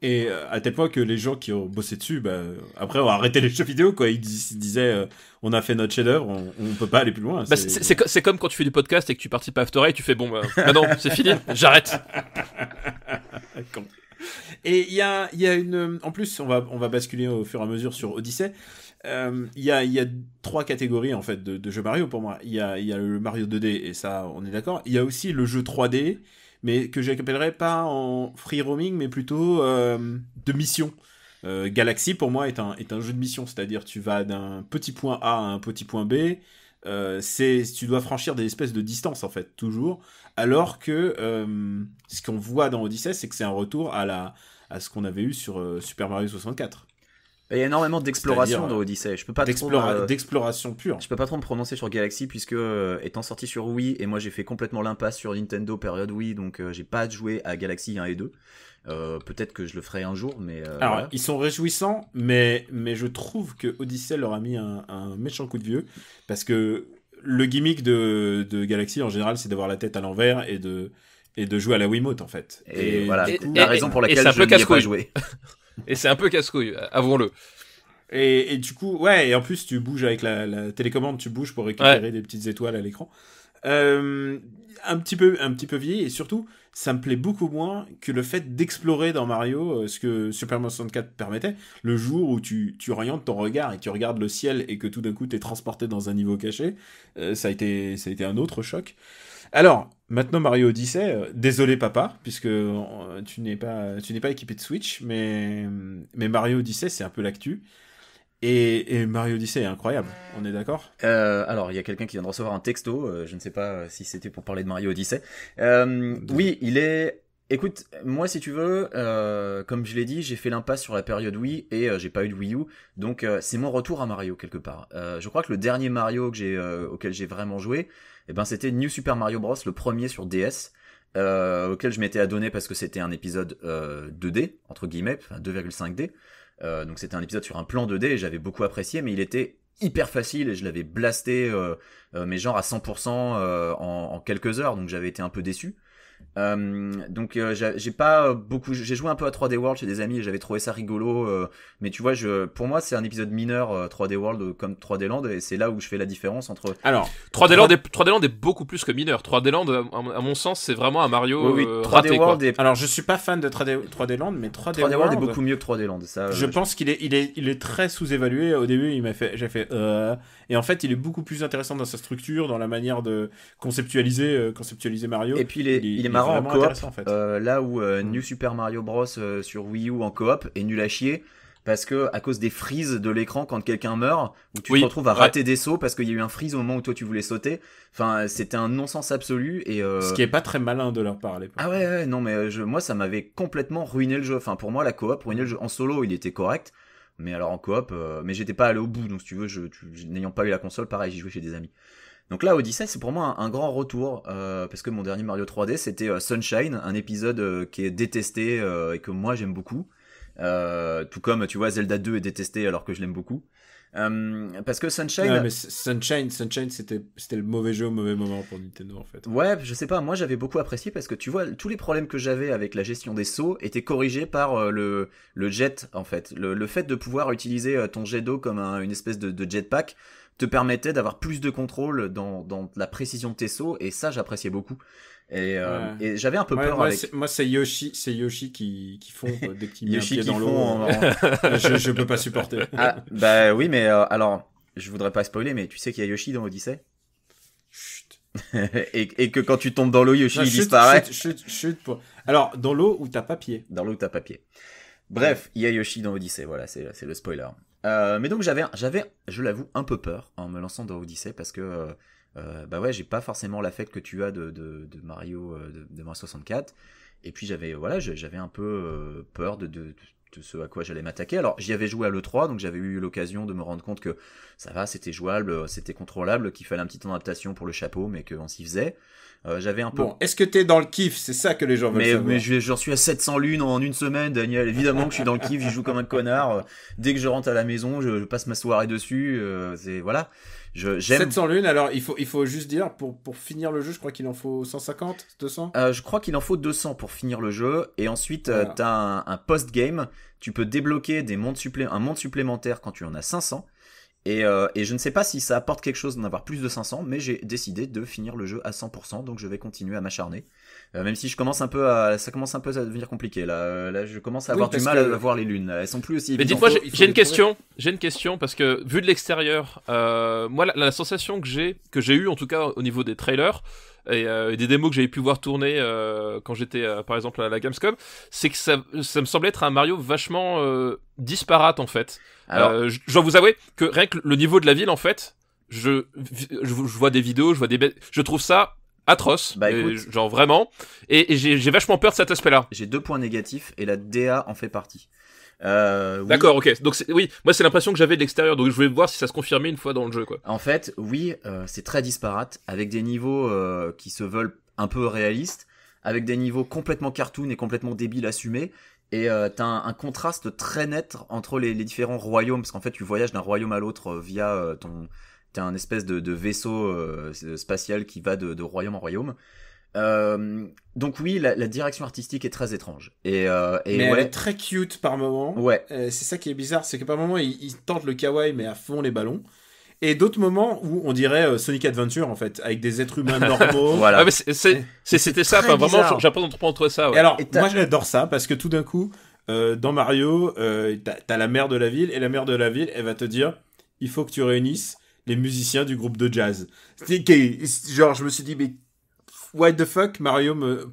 Et à tel point que les gens qui ont bossé dessus, après ont arrêté les jeux vidéo, quoi. Ils disaient, on a fait notre chef-d'œuvre, on peut pas aller plus loin. C'est comme quand tu fais du podcast et que tu participes à After Eight, tu fais bon, non, c'est fini, j'arrête. Et il y a une, en plus, on va basculer au fur et à mesure sur Odyssey. Il y a 3 catégories en fait de jeux Mario pour moi. Il y a le Mario 2D et ça, on est d'accord. Il y a aussi le jeu 3D. Mais que j'appellerais pas en free roaming, mais plutôt de mission. Galaxy, pour moi, est un jeu de mission, c'est-à-dire tu vas d'un petit point A à un petit point B, tu dois franchir des espèces de distances, en fait, toujours, alors que ce qu'on voit dans Odyssey, c'est que c'est un retour à ce qu'on avait eu sur Super Mario 64. Il y a énormément d'exploration dans Odyssey. Je peux pas d'exploration pure. Je peux pas trop me prononcer sur Galaxy puisque étant sorti sur Wii et moi j'ai fait complètement l'impasse sur Nintendo période Wii, donc j'ai pas joué à Galaxy 1 et 2. Peut-être que je le ferai un jour, mais alors voilà. Ils sont réjouissants, mais je trouve que Odyssey leur a mis un méchant coup de vieux parce que le gimmick de Galaxy en général, c'est d'avoir la tête à l'envers et de jouer à la Wiimote en fait. Et voilà, la raison pour laquelle je n'y ai pas joué. Et c'est un peu casse-couille, avouons-le. Et du coup, ouais, et en plus, tu bouges avec la télécommande, tu bouges pour récupérer des petites étoiles à l'écran. Un petit peu vieilli, et surtout, ça me plaît beaucoup moins que le fait d'explorer dans Mario ce que Super Mario 64 permettait. Le jour où tu orientes ton regard et tu regardes le ciel et que tout d'un coup, t'es transporté dans un niveau caché, ça a été un autre choc. Alors, maintenant Mario Odyssey, désolé papa, puisque tu n'es pas équipé de Switch, mais Mario Odyssey, c'est un peu l'actu. Et Mario Odyssey est incroyable, on est d'accord ? Alors, il y a quelqu'un qui vient de recevoir un texto, je ne sais pas si c'était pour parler de Mario Odyssey. Oui, il est... Écoute, moi si tu veux, comme je l'ai dit, j'ai fait l'impasse sur la période Wii et j'ai pas eu de Wii U, donc c'est mon retour à Mario quelque part. Je crois que le dernier Mario auquel j'ai vraiment joué, c'était New Super Mario Bros, le premier sur DS, auquel je m'étais adonné parce que c'était un épisode 2D, entre guillemets, enfin 2,5D, donc c'était un épisode sur un plan 2D et j'avais beaucoup apprécié, mais il était hyper facile et je l'avais blasté, mais genre à 100% en quelques heures, donc j'avais été un peu déçu. Donc j'ai pas beaucoup, j'ai joué un peu à 3D World chez des amis et j'avais trouvé ça rigolo, mais tu vois, pour moi c'est un épisode mineur 3D World comme 3D Land, et c'est là où je fais la différence entre. Alors 3D Land est beaucoup plus que mineur. 3D Land à mon sens c'est vraiment un Mario oui, 3D raté, World quoi. Alors je suis pas fan de 3D Land, mais 3D World est beaucoup mieux que 3D Land, ça. Je pense qu'il est très sous-évalué. Au début, j'ai fait et en fait, il est beaucoup plus intéressant dans sa structure, dans la manière de conceptualiser Mario. Et puis il est marrant en coop, en fait. là où New Super Mario Bros sur Wii U en coop est nul à chier. Parce que à cause des freezes de l'écran quand quelqu'un meurt, où tu te retrouves à rater des sauts parce qu'il y a eu un freeze au moment où toi tu voulais sauter. Enfin, c'était un non-sens absolu et ce qui est pas très malin de leur part à l'époque. Ah ouais, non mais moi ça m'avait complètement ruiné le jeu. Enfin pour moi la coop ruinait le jeu. En solo il était correct, mais alors en coop, mais j'étais pas allé au bout. Donc si tu veux, n'ayant pas eu la console, pareil, j'y jouais chez des amis. Donc là, Odyssey, c'est pour moi un grand retour, parce que mon dernier Mario 3D, c'était Sunshine, un épisode qui est détesté et que moi j'aime beaucoup. Tout comme, tu vois, Zelda 2 est détesté alors que je l'aime beaucoup. Parce que Sunshine... Ouais, mais Sunshine, c'était le mauvais jeu au mauvais moment pour Nintendo, en fait. Ouais, je sais pas, moi j'avais beaucoup apprécié parce que tu vois, tous les problèmes que j'avais avec la gestion des sauts étaient corrigés par le jet, en fait. Le fait de pouvoir utiliser ton jet d'eau comme une espèce de jetpack te permettait d'avoir plus de contrôle dans la précision de tes sauts, et ça j'appréciais beaucoup. Et j'avais un peu peur avec... Moi c'est Yoshi qui fond dès qu'il met un pied dans l'eau. En... je peux pas supporter. Ah, bah oui, mais alors, je voudrais pas spoiler, mais tu sais qu'il y a Yoshi dans Odyssey. Chut. et que quand tu tombes dans l'eau, Yoshi il disparaît. Chut. Alors, dans l'eau où t'as pas pied. Dans l'eau où t'as pas pied. Bref, il y a Yoshi dans Odyssey, voilà, c'est le spoiler. Mais donc j'avais, je l'avoue, un peu peur en me lançant dans Odyssey parce que bah ouais, j'ai pas forcément l'affect que tu as de Mario de Mario 64. Et puis j'avais un peu peur de ce à quoi j'allais m'attaquer. Alors j'y avais joué à l'E3, donc j'avais eu l'occasion de me rendre compte que ça va, c'était jouable, c'était contrôlable, qu'il fallait un petit temps d'adaptation pour le chapeau, mais qu'on s'y faisait. J'avais un peu... Bon, est-ce que t'es dans le kiff? C'est ça que les gens veulent savoir. Mais j'en suis à 700 lunes en une semaine, Daniel. Évidemment que je suis dans le kiff, j'y joue comme un connard. Dès que je rentre à la maison, je passe ma soirée dessus. C'est voilà. J'aime. 700 lunes, alors il faut juste dire, pour finir le jeu, je crois qu'il en faut 150, 200 Je crois qu'il en faut 200 pour finir le jeu. Et ensuite, voilà. T'as un post-game. Tu peux débloquer un monde supplémentaire quand tu en as 500. Et je ne sais pas si ça apporte quelque chose d'en avoir plus de 500, mais j'ai décidé de finir le jeu à 100%, donc je vais continuer à m'acharner. Même si ça commence un peu à devenir compliqué. Là, je commence à avoir du mal à voir les lunes. Elles sont plus aussi. Mais dites-moi, j'ai une question parce que vu de l'extérieur, moi la sensation que j'ai eue en tout cas au niveau des trailers et des démos que j'avais pu voir tourner quand j'étais par exemple à la Gamescom, c'est que ça me semblait être un Mario vachement disparate en fait. Alors, je dois vous avouer que rien que le niveau de la ville en fait, je vois des vidéos, je trouve ça atroce, bah, écoute, genre vraiment, et j'ai vachement peur de cet aspect-là. J'ai 2 points négatifs et la DA en fait partie. Oui. D'accord, ok. Donc oui, moi c'est l'impression que j'avais de l'extérieur, donc je voulais voir si ça se confirmait une fois dans le jeu, quoi. En fait, oui, c'est très disparate, avec des niveaux qui se veulent un peu réalistes, avec des niveaux complètement cartoon et complètement débiles assumés. Et t'as un contraste très net entre les différents royaumes, parce qu'en fait tu voyages d'un royaume à l'autre via t'as un espèce de vaisseau spatial qui va de royaume en royaume. Donc oui, la direction artistique est très étrange. Mais elle est très cute par moment. Ouais. C'est ça qui est bizarre, c'est que par moment il tente le kawaii mais à fond les ballons. Et d'autres moments où on dirait Sonic Adventure en fait, avec des êtres humains normaux. Voilà. Ah, mais c'était ça. Enfin, vraiment, j'apprends entre ça. Ouais. Et alors, moi j'adore ça parce que tout d'un coup, dans Mario, t'as la mère de la ville, et la mère de la ville, elle va te dire, il faut que tu réunisses les musiciens du groupe de jazz. Genre, je me suis dit, mais what the fuck,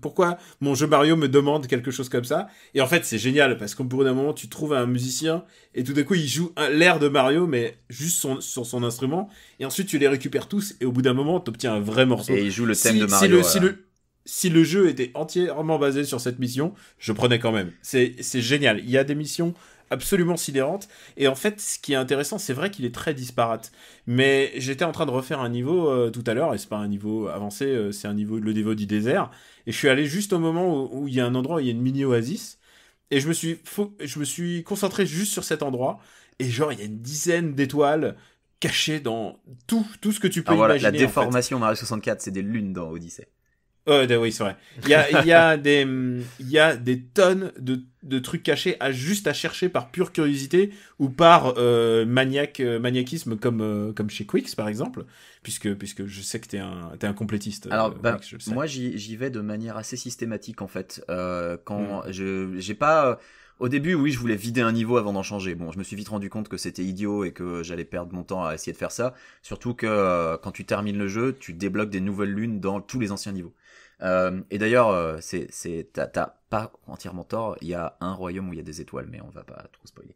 pourquoi mon jeu Mario me demande quelque chose comme ça? Et en fait, c'est génial, parce qu'au bout d'un moment, tu trouves un musicien, et tout d'un coup, il joue l'air de Mario, mais juste sur son instrument, et ensuite, tu les récupères tous, et au bout d'un moment, t'obtiens un vrai morceau. Et il joue le thème de Mario. Si le jeu était entièrement basé sur cette mission, je prenais quand même. C'est génial. Il y a des missions absolument sidérante. Et en fait, ce qui est intéressant, c'est vrai qu'il est très disparate. Mais j'étais en train de refaire un niveau tout à l'heure, et c'est pas un niveau avancé, c'est le niveau du désert. Et je suis allé juste au moment où il y a un endroit où il y a une mini oasis. Et je me suis concentré juste sur cet endroit. Et genre, il y a une dizaine d'étoiles cachées dans tout ce que tu peux imaginer. La déformation Mario 64, c'est des lunes dans Odyssey. Oui, c'est vrai. Il y a des tonnes de trucs cachés juste à chercher par pure curiosité ou par maniaquisme comme chez Quicks par exemple, puisque je sais que t'es un complétiste. Alors, Mec, je le sais. moi, j'y vais de manière assez systématique en fait. Quand j'ai pas. Au début, oui, je voulais vider un niveau avant d'en changer. Bon, je me suis vite rendu compte que c'était idiot et que j'allais perdre mon temps à essayer de faire ça. Surtout que quand tu termines le jeu, tu débloques des nouvelles lunes dans tous les anciens niveaux. Et d'ailleurs, t'as pas entièrement tort. Il y a un royaume où il y a des étoiles, mais on va pas trop spoiler.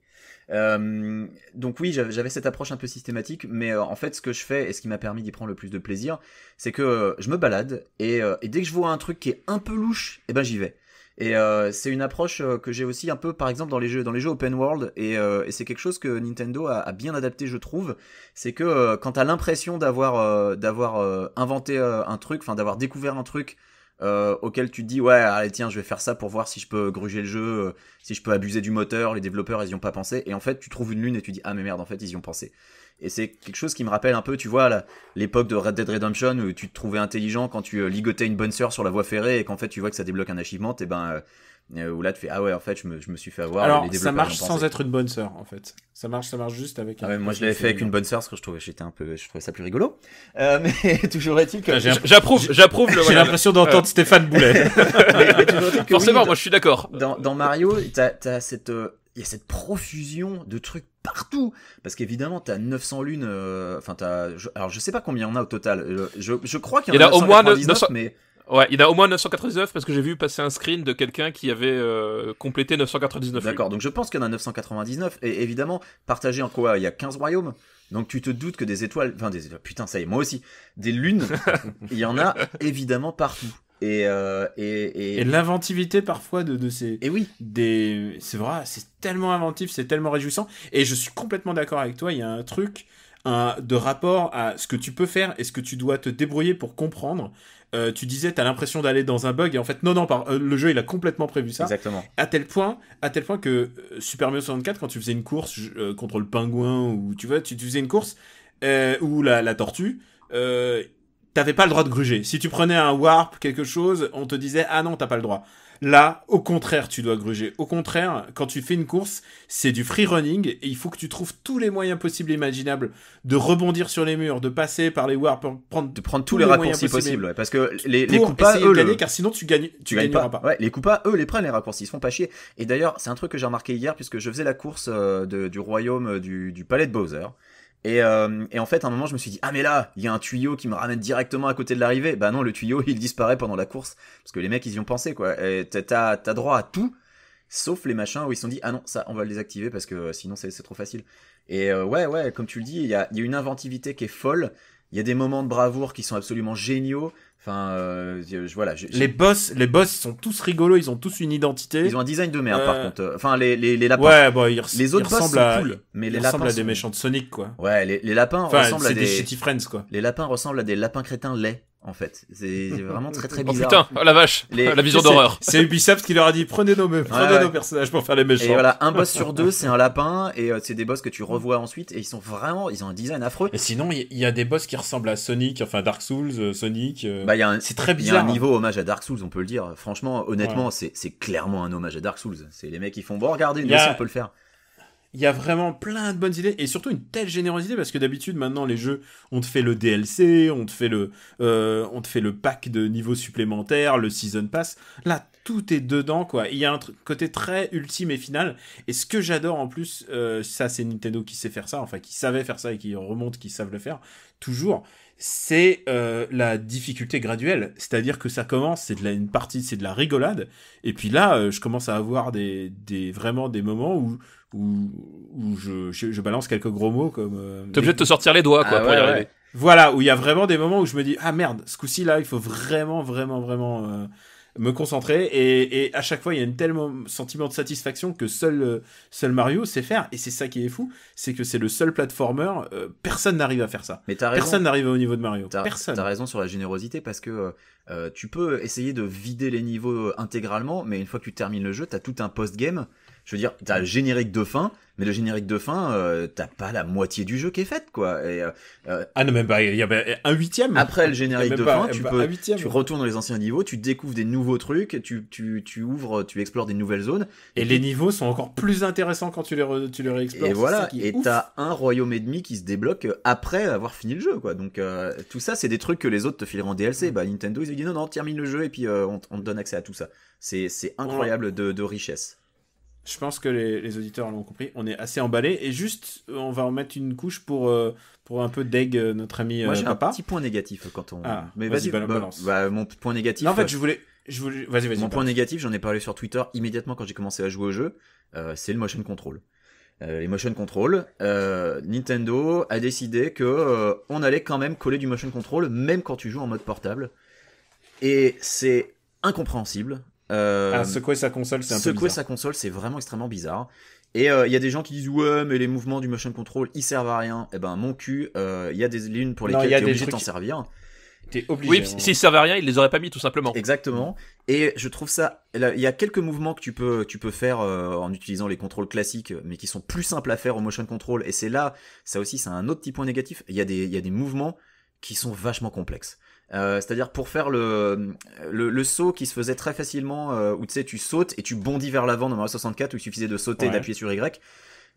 Donc oui, j'avais cette approche un peu systématique, mais en fait, ce que je fais et ce qui m'a permis d'y prendre le plus de plaisir, c'est que je me balade et dès que je vois un truc qui est un peu louche, eh ben j'y vais. Et c'est une approche que j'ai aussi un peu, par exemple, dans les jeux open world, et c'est quelque chose que Nintendo a bien adapté, je trouve. C'est que quand t'as l'impression d'avoir inventé un truc, enfin d'avoir découvert un truc auquel tu te dis ouais, allez tiens, je vais faire ça pour voir si je peux gruger le jeu, si je peux abuser du moteur, les développeurs ils y ont pas pensé, et en fait tu trouves une lune et tu dis ah mais merde, en fait ils y ont pensé. Et c'est quelque chose qui me rappelle un peu, tu vois, l'époque de Red Dead Redemption où tu te trouvais intelligent quand tu ligotais une bonne sœur sur la voie ferrée et qu'en fait tu vois que ça débloque un achievement, et où là tu fais ah ouais, en fait je me suis fait avoir. Alors ça marche sans être une bonne sœur en fait. Ça marche juste avec. Ah ouais, moi je l'avais fait avec une bonne sœur parce que je trouvais ça plus rigolo. Mais toujours est-il que j'approuve. J'ai l'impression d'entendre Stéphane Boulet. mais toujours est-il que forcément, oui, moi je suis d'accord. Dans Mario, t'as cette il y a cette profusion de trucs partout, parce qu'évidemment t'as 900 lunes, alors je sais pas combien il y en a au total, je crois qu'il y en a au moins 999, mais ouais, il y en a au moins 999 parce que j'ai vu passer un screen de quelqu'un qui avait complété 999. D'accord, donc je pense qu'il y en a 999, et évidemment, partagé en quoi? Il y a 15 royaumes, donc tu te doutes que des étoiles, putain ça y est, moi aussi, des lunes, il y en a évidemment partout. Et l'inventivité parfois de ces. Et oui. C'est vrai, c'est tellement inventif, c'est tellement réjouissant. Et je suis complètement d'accord avec toi. Il y a un truc de rapport à ce que tu peux faire et ce que tu dois te débrouiller pour comprendre. Tu disais, t'as l'impression d'aller dans un bug, et en fait, non, le jeu il a complètement prévu ça. Exactement. À tel point que Super Mario 64, quand tu faisais une course contre le pingouin, ou tu vois, tu faisais une course ou la tortue. T'avais pas le droit de gruger. Si tu prenais un warp, quelque chose, on te disait ah non, t'as pas le droit. Là, au contraire, tu dois gruger. Au contraire, quand tu fais une course, c'est du free running et il faut que tu trouves tous les moyens possibles et imaginables de rebondir sur les murs, de passer par les warps, de prendre tous les raccourcis possibles, ouais, parce que les coupas eux gagner, car sinon tu gagneras pas. Ouais, les coupas eux les prennent les raccourcis, ils se font pas chier. Et d'ailleurs, c'est un truc que j'ai remarqué hier puisque je faisais la course du royaume du palais de Bowser. Et en fait, à un moment, je me suis dit, ah mais là, il y a un tuyau qui me ramène directement à côté de l'arrivée. Bah non, le tuyau, il disparaît pendant la course. Parce que les mecs, ils y ont pensé, quoi. Et t'as droit à tout, sauf les machins où ils se sont dit, ah non, ça, on va le désactiver parce que sinon, c'est trop facile. Et ouais, comme tu le dis, il y a une inventivité qui est folle. Il y a des moments de bravoure qui sont absolument géniaux. Enfin, voilà. Les boss sont tous rigolos, ils ont tous une identité. Ils ont un design de merde, par contre. Enfin, les lapins. Ouais, bon, les autres boss sont cool, mais les lapins ressemblent à des méchants de Sonic, quoi. Ouais, les lapins ressemblent à des shitty friends, quoi. Les lapins ressemblent à des lapins crétins laids. En fait, c'est vraiment très très bizarre. Oh putain, oh la vache, la vision d'horreur. C'est Ubisoft qui leur a dit prenez nos personnages pour faire les méchants. Et voilà, un boss sur deux, c'est un lapin, et c'est des boss que tu revois ensuite, et ils ont un design affreux. Et sinon, il y a des boss qui ressemblent à Sonic, enfin Dark Souls, Sonic. C'est très bizarre. Il y a un niveau hommage à Dark Souls, on peut le dire. Franchement, honnêtement, c'est clairement un hommage à Dark Souls. C'est les mecs qui font bon, regardez, nous aussi on peut le faire. Il y a vraiment plein de bonnes idées et surtout une telle générosité parce que d'habitude maintenant les jeux on te fait le DLC, on te fait le pack de niveaux supplémentaires, le season pass. Là tout est dedans quoi. Il y a un côté très ultime et final et ce que j'adore en plus, ça c'est Nintendo qui sait faire ça, enfin qui savait faire ça et qui remonte, qui savent le faire toujours. C'est la difficulté graduelle, c'est-à-dire que ça commence, c'est de la rigolade et puis là je commence à avoir vraiment des moments où je balance quelques gros mots comme... T'es obligé de te sortir les doigts, quoi, pour y arriver. Ouais. Voilà, où il y a vraiment des moments où je me dis, ah merde, ce coup-ci, là, il faut vraiment me concentrer. Et à chaque fois, il y a un tel sentiment de satisfaction que seul Mario sait faire. Et c'est ça qui est fou, c'est que c'est le seul platformer, personne n'arrive à faire ça. Mais t'as raison. Personne n'arrive au niveau de Mario. Personne. T'as raison sur la générosité parce que tu peux essayer de vider les niveaux intégralement, mais une fois que tu termines le jeu, t'as tout un post-game Je veux dire, t'as le générique de fin, mais le générique de fin, t'as pas la moitié du jeu qui est faite, quoi. Et, Ah non, même pas, il y avait un huitième. après le générique de fin, tu retournes retournes dans les anciens niveaux, tu découvres des nouveaux trucs, tu ouvres, tu explores des nouvelles zones. Et les niveaux sont encore plus intéressants quand tu les réexplores. Et voilà, et ouf. t'as un royaume et demi qui se débloque après avoir fini le jeu, quoi. Donc tout ça, c'est des trucs que les autres te fileraient en DLC. Bah Nintendo, ils ont dit non, termine le jeu et puis on te donne accès à tout ça. C'est incroyable de richesse. Je pense que les auditeurs l'ont compris. On est assez emballés. Et juste, on va en mettre une couche pour un peu d'eg notre ami Moi, j'ai papa. un petit point négatif quand on... Ah, mais vas-y, vas-y, balance. mon point négatif... Non, en fait, je voulais... Vas-y. Mon point négatif, j'en ai parlé sur Twitter immédiatement quand j'ai commencé à jouer au jeu, c'est le motion control. Les motion control, Nintendo a décidé que on allait quand même coller du motion control, même quand tu joues en mode portable. Et c'est incompréhensible. Secouer sa console, c'est un peu bizarre. Secouer sa console, c'est vraiment extrêmement bizarre. Et il y a des gens qui disent ouais, mais les mouvements du motion control, ils servent à rien. Eh ben mon cul, il y a des lignes pour lesquelles t'es obligé de t'en servir. T'es obligé. Oui, s'ils servaient à rien, ils les auraient pas mis tout simplement. Exactement. Et je trouve ça, il y a quelques mouvements que tu peux faire en utilisant les contrôles classiques, mais qui sont plus simples à faire au motion control. Et c'est là, ça aussi, c'est un autre petit point négatif. Il y a des mouvements qui sont vachement complexes. C'est-à-dire pour faire le saut qui se faisait très facilement, où tu sais, tu sautes et tu bondis vers l'avant dans Mario 64, où il suffisait de sauter et d'appuyer sur Y.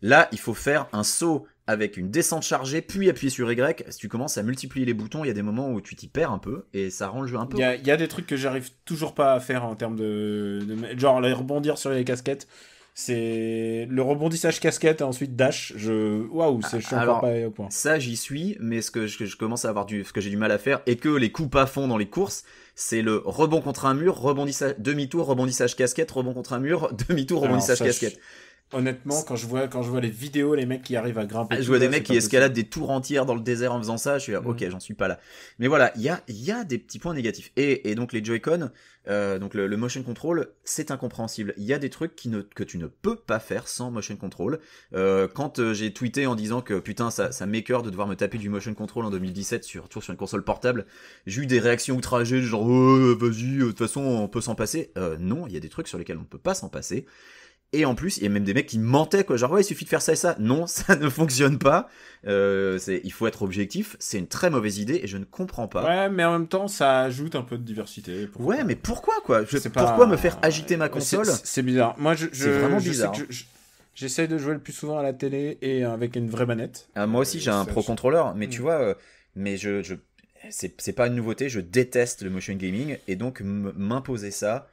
Là, il faut faire un saut avec une descente chargée, puis appuyer sur Y. Si tu commences à multiplier les boutons, il y a des moments où tu t'y perds un peu, et ça rend le jeu un peu... Il y a des trucs que j'arrive toujours pas à faire en termes de genre rebondir sur les casquettes. C'est le rebondissage casquette et ensuite dash. Waouh, je suis encore pas au point. Ça, j'y suis, mais ce que je commence à avoir ce que j'ai du mal à faire et que les coups à fond dans les courses, c'est le rebond contre un mur, rebondissage demi-tour, rebondissage casquette, rebond contre un mur, demi-tour, rebondissage casquette. Honnêtement, quand je vois les vidéos, les mecs qui arrivent à grimper. Je vois des mecs qui escaladent des tours entières dans le désert en faisant ça. Je suis là, ok, j'en suis pas là. Mais voilà, il y a des petits points négatifs. Et donc les Joy-Con, donc le motion control, c'est incompréhensible. Il y a des trucs que tu ne peux pas faire sans motion control. Quand j'ai tweeté en disant que putain, ça m'écœure de devoir me taper du motion control en 2017 surtout sur une console portable, j'ai eu des réactions outragées, genre vas-y, de toute façon on peut s'en passer. Non, il y a des trucs sur lesquels on ne peut pas s'en passer. Et en plus, il y a même des mecs qui mentaient, quoi. Genre, ouais, il suffit de faire ça et ça. Non, ça ne fonctionne pas. Il faut être objectif. C'est une très mauvaise idée et je ne comprends pas. Ouais, mais en même temps, ça ajoute un peu de diversité. Ouais, mais pourquoi, quoi pourquoi me faire agiter ma console ? C'est bizarre. Moi, c'est vraiment bizarre. J'essaye de jouer le plus souvent à la télé et avec une vraie manette. Moi aussi, j'ai un Pro Controller, mais tu vois, mais c'est pas une nouveauté. Je déteste le motion gaming et donc m'imposer ça.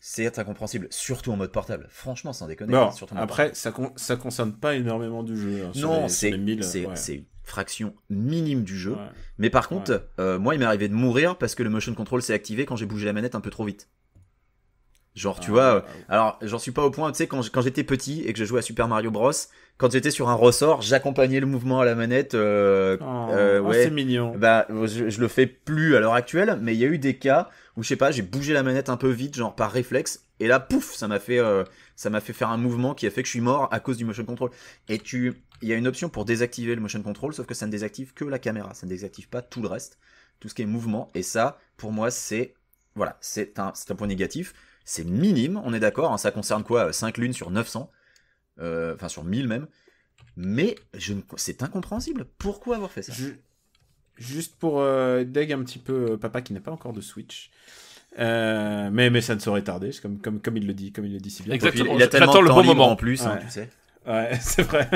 C'est incompréhensible, surtout en mode portable. Franchement, sans déconner. Bon, surtout en après, ça concerne pas énormément du jeu. Hein, non, c'est une fraction minime du jeu. Ouais. Mais par contre, moi, il m'est arrivé de mourir parce que le motion control s'est activé quand j'ai bougé la manette un peu trop vite. Genre, tu vois, alors, j'en suis pas au point, tu sais, quand j'étais petit et que je jouais à Super Mario Bros, quand j'étais sur un ressort, j'accompagnais le mouvement à la manette. Ouais, c'est mignon. Bah, je le fais plus à l'heure actuelle, mais il y a eu des cas où, je sais pas, j'ai bougé la manette un peu vite, genre par réflexe, et là, pouf, ça m'a fait faire un mouvement qui a fait que je suis mort à cause du motion control. Et il y a une option pour désactiver le motion control, sauf que ça ne désactive que la caméra, ça ne désactive pas tout le reste, tout ce qui est mouvement, et ça, pour moi, c'est un point négatif. C'est minime, on est d'accord, hein, ça concerne quoi, 5 lunes sur 900, enfin sur 1000 même, mais c'est incompréhensible, pourquoi avoir fait ça ? Juste pour deg un petit peu papa qui n'a pas encore de Switch, mais ça ne saurait tarder, comme il le dit si bien. Exactement, il a tellement de temps libre en plus, hein, tu sais. Ouais, c'est vrai.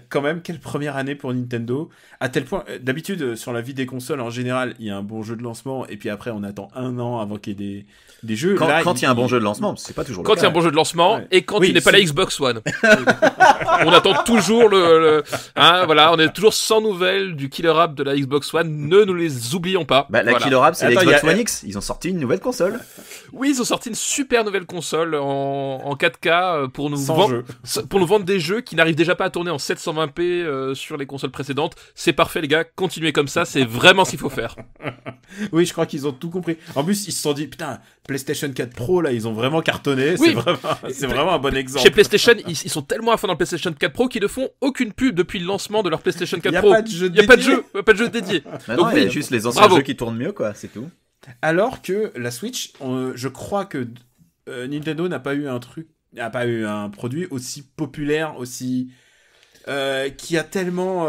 Quand même, quelle première année pour Nintendo. À tel point, d'habitude, sur la vie des consoles, en général, il y a un bon jeu de lancement, et puis après, on attend 1 an avant qu'il y ait des jeux. Quand il y a un bon jeu de lancement, c'est pas toujours le cas. Quand il y a un bon jeu de lancement, et quand il n'est pas la Xbox One. On attend toujours voilà, on est toujours sans nouvelles du killer app de la Xbox One. Ne nous les oublions pas. Bah, la killer app, c'est la Xbox One X. Ils ont sorti une nouvelle console. Oui, ils ont sorti une super nouvelle console en 4K pour nous vendre des jeux qui n'arrivent déjà pas à tourner en 720p sur les consoles précédentes. C'est parfait, les gars. Continuez comme ça. C'est vraiment ce qu'il faut faire. Oui, je crois qu'ils ont tout compris. En plus, ils se sont dit, putain, PlayStation 4 Pro, là, ils ont vraiment cartonné. Oui. C'est vraiment un bon exemple. Chez PlayStation, ils sont tellement à fond dans le PlayStation 4 Pro qu'ils ne font aucune pub depuis le lancement de leur PlayStation 4 Pro. Il n'y a pas de jeu dédié. Donc, il y a juste les anciens jeux qui tournent mieux, quoi. C'est tout. Alors que la Switch, je crois que Nintendo n'a pas eu un truc a pas eu un produit aussi populaire, aussi qui a tellement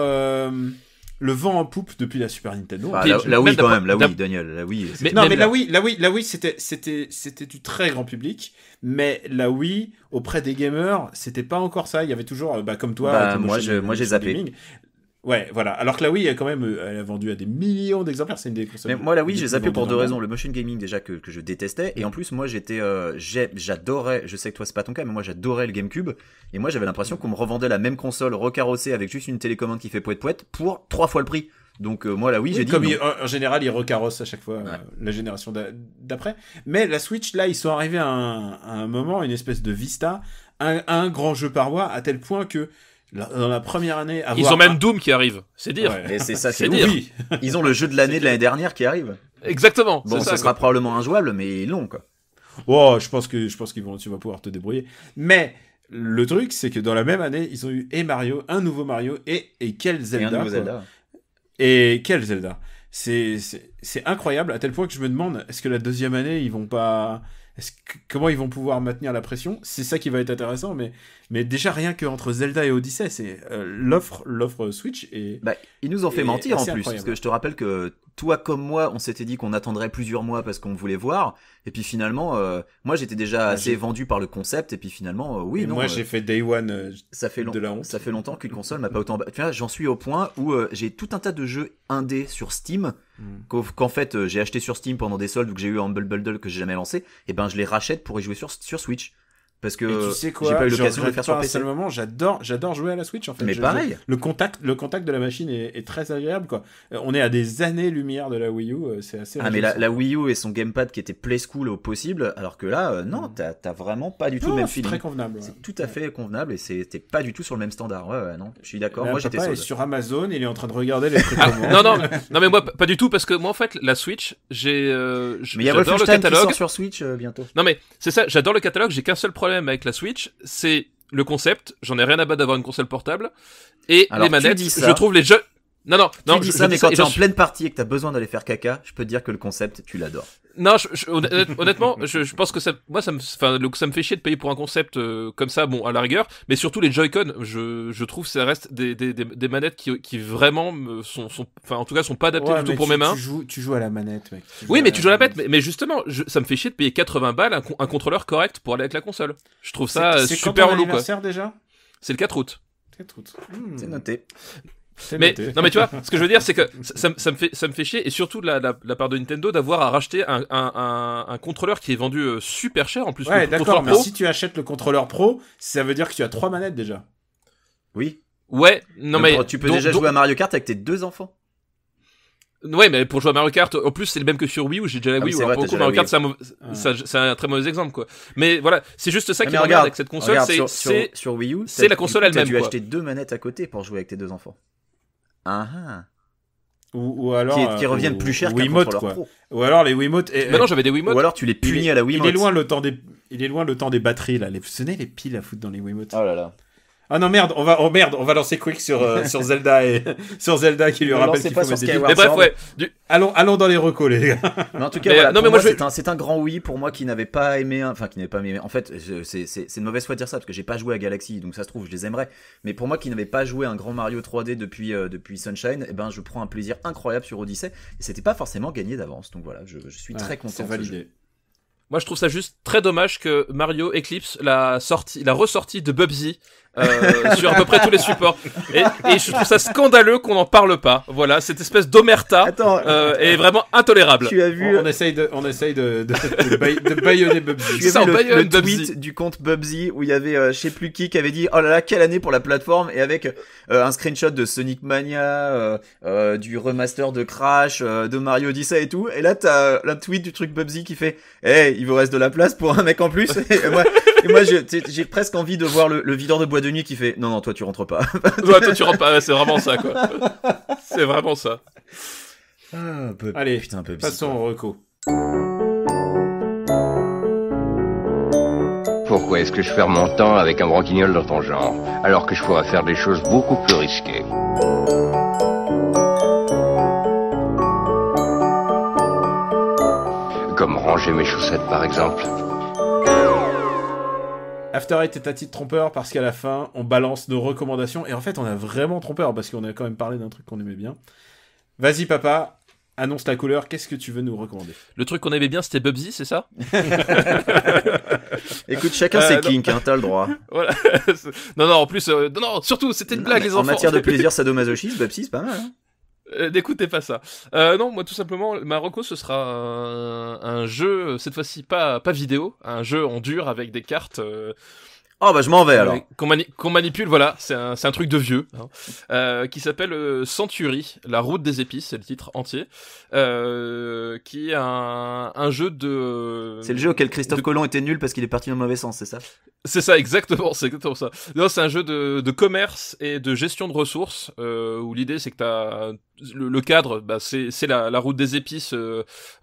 le vent en poupe depuis la Super Nintendo. Ah, la Wii quand même, la Wii, Daniel, la Wii. Mais la Wii, c'était du très grand public, mais la Wii auprès des gamers, c'était pas encore ça. Il y avait toujours, comme toi, moi j'ai zappé. Gaming. Ouais, voilà. Alors que la Wii, elle a vendu à des millions d'exemplaires. C'est une des consoles. Mais moi, la Wii, j'ai zappé pour deux raisons. Le motion gaming, déjà, que je détestais. Et en plus, moi, j'adorais, je sais que toi, c'est pas ton cas, mais moi, j'adorais le GameCube. Et moi, j'avais l'impression qu'on me revendait la même console recarrossée avec juste une télécommande qui fait poète-poète pour 3 fois le prix. Donc, moi, la Wii, j'ai dit. Comme en général, ils recarrossent à chaque fois la génération d'après. Mais la Switch, là, ils sont arrivés à un moment, une espèce de Vista, un grand jeu par mois, à tel point que dans la première année, ils ont même Doom qui arrive, c'est dire. Ouais. Et c'est ça, c'est dire. Oui. Ils ont le jeu de l'année de l'année dernière qui arrive. Exactement. Bon, ça sera probablement injouable, mais ils l'ont, quoi. Oh, je pense que tu vas pouvoir te débrouiller. Mais le truc, c'est que dans la même année, ils ont eu Mario, un nouveau Mario et quel Zelda. Et un nouveau Zelda. Et quel Zelda. C'est incroyable, à tel point que je me demande, est-ce que la deuxième année, ils vont pas... comment ils vont pouvoir maintenir la pression? C'est ça qui va être intéressant, mais déjà rien qu'entre Zelda et Odyssey, c'est l'offre Switch et ils nous ont fait mentir en plus, incroyable. Parce que je te rappelle que toi comme moi, on s'était dit qu'on attendrait plusieurs mois parce qu'on voulait voir, et puis finalement, moi j'étais déjà assez vendu par le concept, et puis finalement, moi j'ai fait Day One de la honte. Ça fait longtemps qu'une console m'a pas autant... Tu vois, j'en suis au point où j'ai tout un tas de jeux indés sur Steam, qu'en fait j'ai acheté sur Steam pendant des soldes ou que j'ai eu en Bundle que j'ai jamais lancé, et ben je les rachète pour y jouer sur Switch. Parce que tu sais quoi, j'ai pas eu l'occasion de le faire sur PC. Moment, j'adore jouer à la Switch en fait. Mais pareil. Le contact de la machine est très agréable quoi. On est à des années-lumière de la Wii U, c'est assez. Mais la Wii U et son gamepad qui était play school au possible, alors que là non, t'as vraiment pas du tout le même feeling. C'est très convenable. Ouais. C'est tout à fait convenable et c'était pas du tout sur le même standard. Ouais, non, je suis d'accord. Moi j'étais est sur Amazon, il est en train de regarder les prix. Non mais moi pas du tout parce que moi en fait la Switch, mais il y a Wolfenstein qui sort sur Switch bientôt. Non mais c'est ça, j'adore le catalogue, j'ai qu'un seul problème avec la Switch. C'est le concept, j'en ai rien à battre d'avoir une console portable et alors, les manettes, je trouve les jeux non, tu dis ça, mais quand t'es en pleine partie et que t'as besoin d'aller faire caca, je peux te dire que le concept, tu l'adores. Non, honnêtement, je pense que ça me fait chier de payer pour un concept comme ça, bon, à la rigueur, mais surtout les Joy-Con, je trouve que ça reste des manettes qui vraiment en tout cas, sont pas adaptées du tout pour mes mains. Tu joues à la manette, mec. Oui, mais tu joues à la manette, mais justement, ça me fait chier de payer 80 balles un contrôleur correct pour aller avec la console. Je trouve ça super relou, quoi. C'est déjà? C'est le 4 août. 4 août. C'est noté. Mais non, mais tu vois, ce que je veux dire, c'est que ça me fait chier, et surtout de la part de Nintendo d'avoir à racheter un contrôleur qui est vendu super cher en plus. Ouais, d'accord, mais si tu achètes le contrôleur pro, ça veut dire que tu as 3 manettes déjà. Oui. Ouais, non mais tu peux déjà jouer à Mario Kart avec tes 2 enfants. Ouais, mais pour jouer à Mario Kart, en plus c'est le même que sur Wii où j'ai déjà la Wii. Vrai, pour le coup, Mario Kart, c'est un très mauvais exemple, quoi. Mais voilà, c'est juste ça qui me regarde avec cette console, sur Wii U, c'est la console elle-même. Tu as dû acheter 2 manettes à côté pour jouer avec tes 2 enfants. Ou alors qui reviennent plus cher qu'un Wiimote, contrôleur pro. Ou alors les Wiimote. Mais non, j'avais des Wiimote. Ou alors tu les punis à la Wiimote. Il est loin le temps des batteries là. Vous savez les piles à foutre dans les Wiimote. Oh là là. Ah non merde, on va lancer Quick sur Zelda et sur Zelda qui lui rappelle qu'il faut mettre des piles. Mais bref, ouais. Allons dans les recos les gars. Mais en tout cas, voilà, non, mais moi c'est un grand oui pour moi qui n'avait pas aimé, En fait, c'est une mauvaise foi de dire ça parce que j'ai pas joué à Galaxy, donc ça se trouve je les aimerais. Mais pour moi qui n'avais pas joué un grand Mario 3D depuis Sunshine, je prends un plaisir incroyable sur Odyssey et c'était pas forcément gagné d'avance. Donc voilà, je suis très content. C'est validé. Moi, je trouve ça juste très dommage que Mario éclipse la ressortie de Bubsy sur à peu près tous les supports. Et je trouve ça scandaleux qu'on n'en parle pas. Voilà, cette espèce d'omerta est vraiment intolérable. Tu as vu on essaye de baïonner Bubsy. Tu as vu le tweet du compte Bubsy où il y avait je sais plus qui avait dit oh là là quelle année pour la plateforme et avec un screenshot de Sonic Mania, du remaster de Crash, de Mario Odyssey et tout. Et là t'as un tweet du truc Bubsy qui fait hey, il vous reste de la place pour un mec en plus. Et moi j'ai presque envie de voir le videur de boîte de nuit qui fait non toi tu rentres pas. Ouais, toi tu rentres pas, c'est vraiment ça quoi. C'est vraiment ça. Allez, putain, passons au reco. Pourquoi est-ce que je perds mon temps avec un branquignol dans ton genre, alors que je pourrais faire des choses beaucoup plus risquées? Comme ranger mes chaussettes par exemple. After Eight est un titre trompeur parce qu'à la fin, on balance nos recommandations. Et en fait, on a vraiment trompeur parce qu'on a quand même parlé d'un truc qu'on aimait bien. Vas-y, papa, annonce la couleur. Qu'est-ce que tu veux nous recommander ? Le truc qu'on aimait bien, c'était Bubsy, c'est ça ? Écoute, chacun ses kinks, hein, t'as le droit. Voilà. Non, en plus, non, surtout, c'était une blague, les enfants. En matière de plaisir sadomasochisme, Bubsy, c'est pas mal. Hein. N'écoutez pas ça. Non, moi tout simplement, ma reco ce sera un jeu, cette fois-ci pas vidéo, un jeu en dur avec des cartes. Oh bah je m'en vais alors. Qu'on manipule, voilà, c'est un truc de vieux, hein, qui s'appelle Century, la route des épices, c'est le titre entier, qui est un jeu de... C'est le jeu auquel Christophe Colomb était nul parce qu'il est parti dans le mauvais sens, c'est ça ? C'est ça, exactement, c'est exactement ça. Non, c'est un jeu de commerce et de gestion de ressources, où l'idée c'est que t'as le cadre, bah c'est la route des épices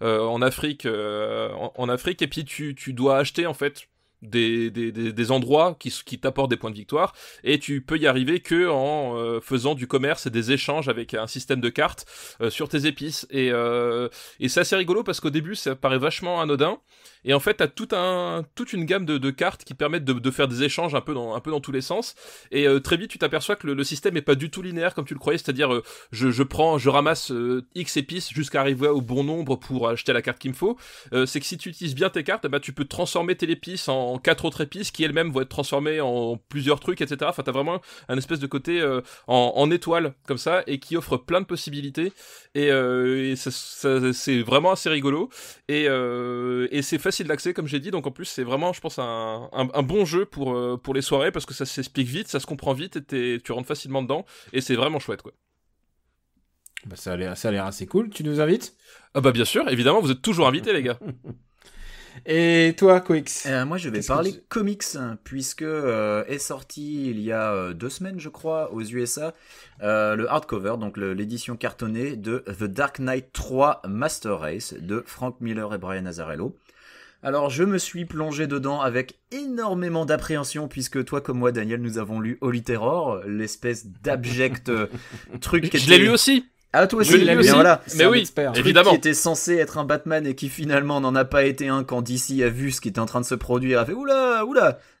en Afrique, et puis tu dois acheter en fait des endroits qui t'apportent des points de victoire, et tu peux y arriver que en faisant du commerce et des échanges avec un système de cartes sur tes épices, et c'est assez rigolo parce qu'au début ça paraît vachement anodin, et en fait t'as toute une gamme de cartes qui permettent de faire des échanges un peu dans tous les sens, et très vite tu t'aperçois que le système est pas du tout linéaire comme tu le croyais, c'est-à-dire je ramasse X épices jusqu'à arriver au bon nombre pour acheter la carte qu'il me faut. C'est que si tu utilises bien tes cartes, bah tu peux transformer tes épices en 4 autres épices qui elles-mêmes vont être transformées en plusieurs trucs, etc. Enfin t'as vraiment un espèce de côté en étoile comme ça, et qui offre plein de possibilités, et ça, c'est vraiment assez rigolo, et c'est facile d'accès comme j'ai dit, donc en plus c'est vraiment, je pense, un bon jeu pour les soirées, parce que ça s'explique vite, ça se comprend vite, et tu rentres facilement dedans, et c'est vraiment chouette quoi. Bah ça a l'air assez cool. Tu nous invites ? Ah bah bien sûr, évidemment, vous êtes toujours invités les gars. Et toi, Coix ? Moi, je vais parler comics, puisque est sorti il y a 2 semaines, je crois, aux USA, le hardcover, donc l'édition cartonnée de The Dark Knight 3 Master Race de Frank Miller et Brian Azzarello. Alors, je me suis plongé dedans avec énormément d'appréhension, puisque toi comme moi, Daniel, nous avons lu Holy Terror, l'espèce d'abject truc qui Je l'ai lu aussi. Ah, toi aussi, je l'ai lu aussi. Voilà. Mais oui, évidemment. Qui était censé être un Batman et qui finalement n'en a pas été un quand DC a vu ce qui était en train de se produire, a fait oula,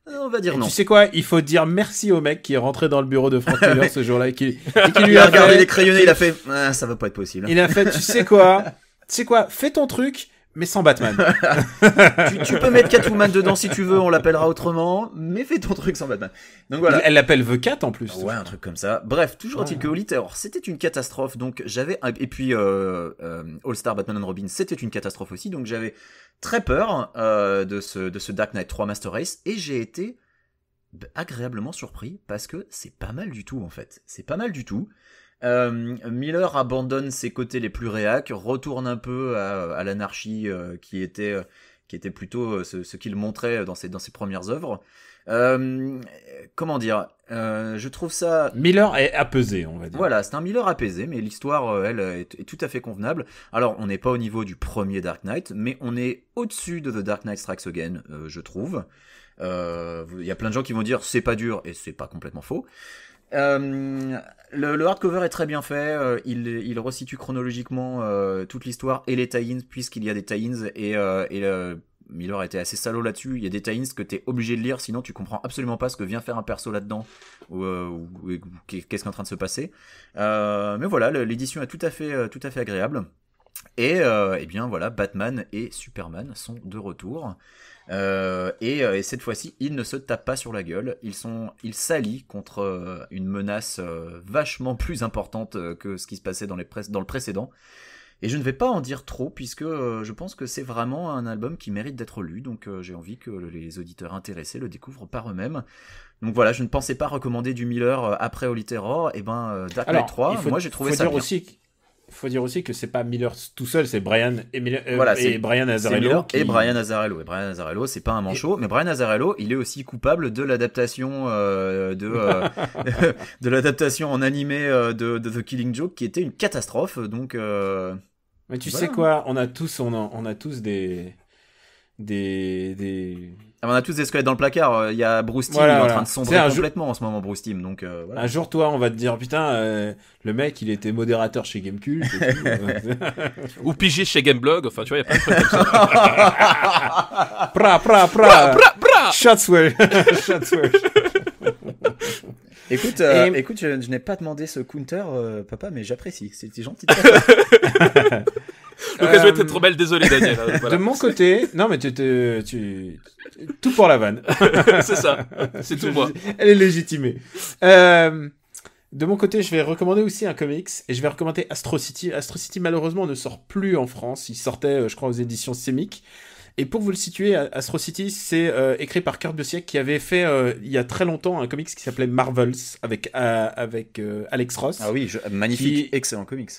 on va dire non. Tu sais quoi, il faut dire merci au mec qui est rentré dans le bureau de Frank Miller ce jour-là et qui lui a regardé les crayonnés, il a fait ça va pas être possible. Il a fait, tu sais quoi, fais ton truc, mais sans Batman. tu peux mettre Catwoman dedans si tu veux, on l'appellera autrement, mais fais ton truc sans Batman. Donc voilà. Elle l'appelle The Cat en plus. Ouais, un truc comme ça. Bref, toujours est-il que Holy Terror, c'était une catastrophe, donc et puis All Star Batman and Robin, c'était une catastrophe aussi, donc j'avais très peur de ce Dark Knight 3 Master Race, et j'ai été agréablement surpris parce que c'est pas mal du tout en fait. C'est pas mal du tout. Miller abandonne ses côtés les plus réacs, retourne un peu à l'anarchie qui était plutôt ce qu'il montrait dans ses premières œuvres. Comment dire, je trouve ça... Miller est apaisé, on va dire. Voilà, c'est un Miller apaisé, mais l'histoire, elle, est tout à fait convenable. Alors, on n'est pas au niveau du premier Dark Knight, mais on est au-dessus de The Dark Knight Strikes Again, je trouve. Il y a plein de gens qui vont dire c'est pas dur, et c'est pas complètement faux. Le hardcover est très bien fait, il resitue chronologiquement toute l'histoire et les tie-ins, puisqu'il y a des tie-ins, et Miller a été assez salaud là-dessus. Il y a des tie-ins que t'es obligé de lire, sinon tu comprends absolument pas ce que vient faire un perso là-dedans, ou qu'est-ce qui est en train de se passer. Mais voilà, l'édition est tout à fait agréable. Et bien voilà, Batman et Superman sont de retour. Et cette fois-ci, ils ne se tapent pas sur la gueule. Ils s'allient contre une menace vachement plus importante que ce qui se passait dans le précédent. Et je ne vais pas en dire trop, puisque je pense que c'est vraiment un album qui mérite d'être lu, donc j'ai envie que les auditeurs intéressés le découvrent par eux-mêmes. Donc voilà, je ne pensais pas recommander du Miller après Holy Terror, et Dark Knight 3, moi j'ai trouvé ça bien. Il faut dire aussi que c'est pas Miller tout seul, c'est Brian et Brian Azzarello. Et Brian Azzarello. Et Brian Azzarello, c'est pas un manchot, mais Brian Azzarello, il est aussi coupable de l'adaptation de l'adaptation en animé de The Killing Joke, qui était une catastrophe. Donc. Mais tu sais quoi, on a tous des. On a tous des squelettes dans le placard. Il y a Bruce Timm, il est en train de sombrer complètement en ce moment, Bruce Timm. Donc, voilà. Un jour, toi, on va te dire, putain, le mec, il était modérateur chez Gamecult. Ou pigé chez Gameblog. Enfin, tu vois, il y a plein de trucs comme ça. Shots were. Shots were. Écoute, je n'ai pas demandé ce counter, papa, mais j'apprécie. C'était gentil de ta part. L'occasion était trop belle, désolé Daniel. Voilà. De mon côté, non mais tu tout pour la vanne. C'est ça, c'est tout moi. Elle est légitimée. De mon côté, je vais recommander aussi un comics et je vais recommander Astro City. Astro City, malheureusement, ne sort plus en France. Il sortait, je crois, aux éditions Semic. Et pour vous le situer, Astro City, c'est écrit par Kurt Busiek qui avait fait il y a très longtemps un comics qui s'appelait Marvels avec Alex Ross. Ah oui, magnifique, excellent comics.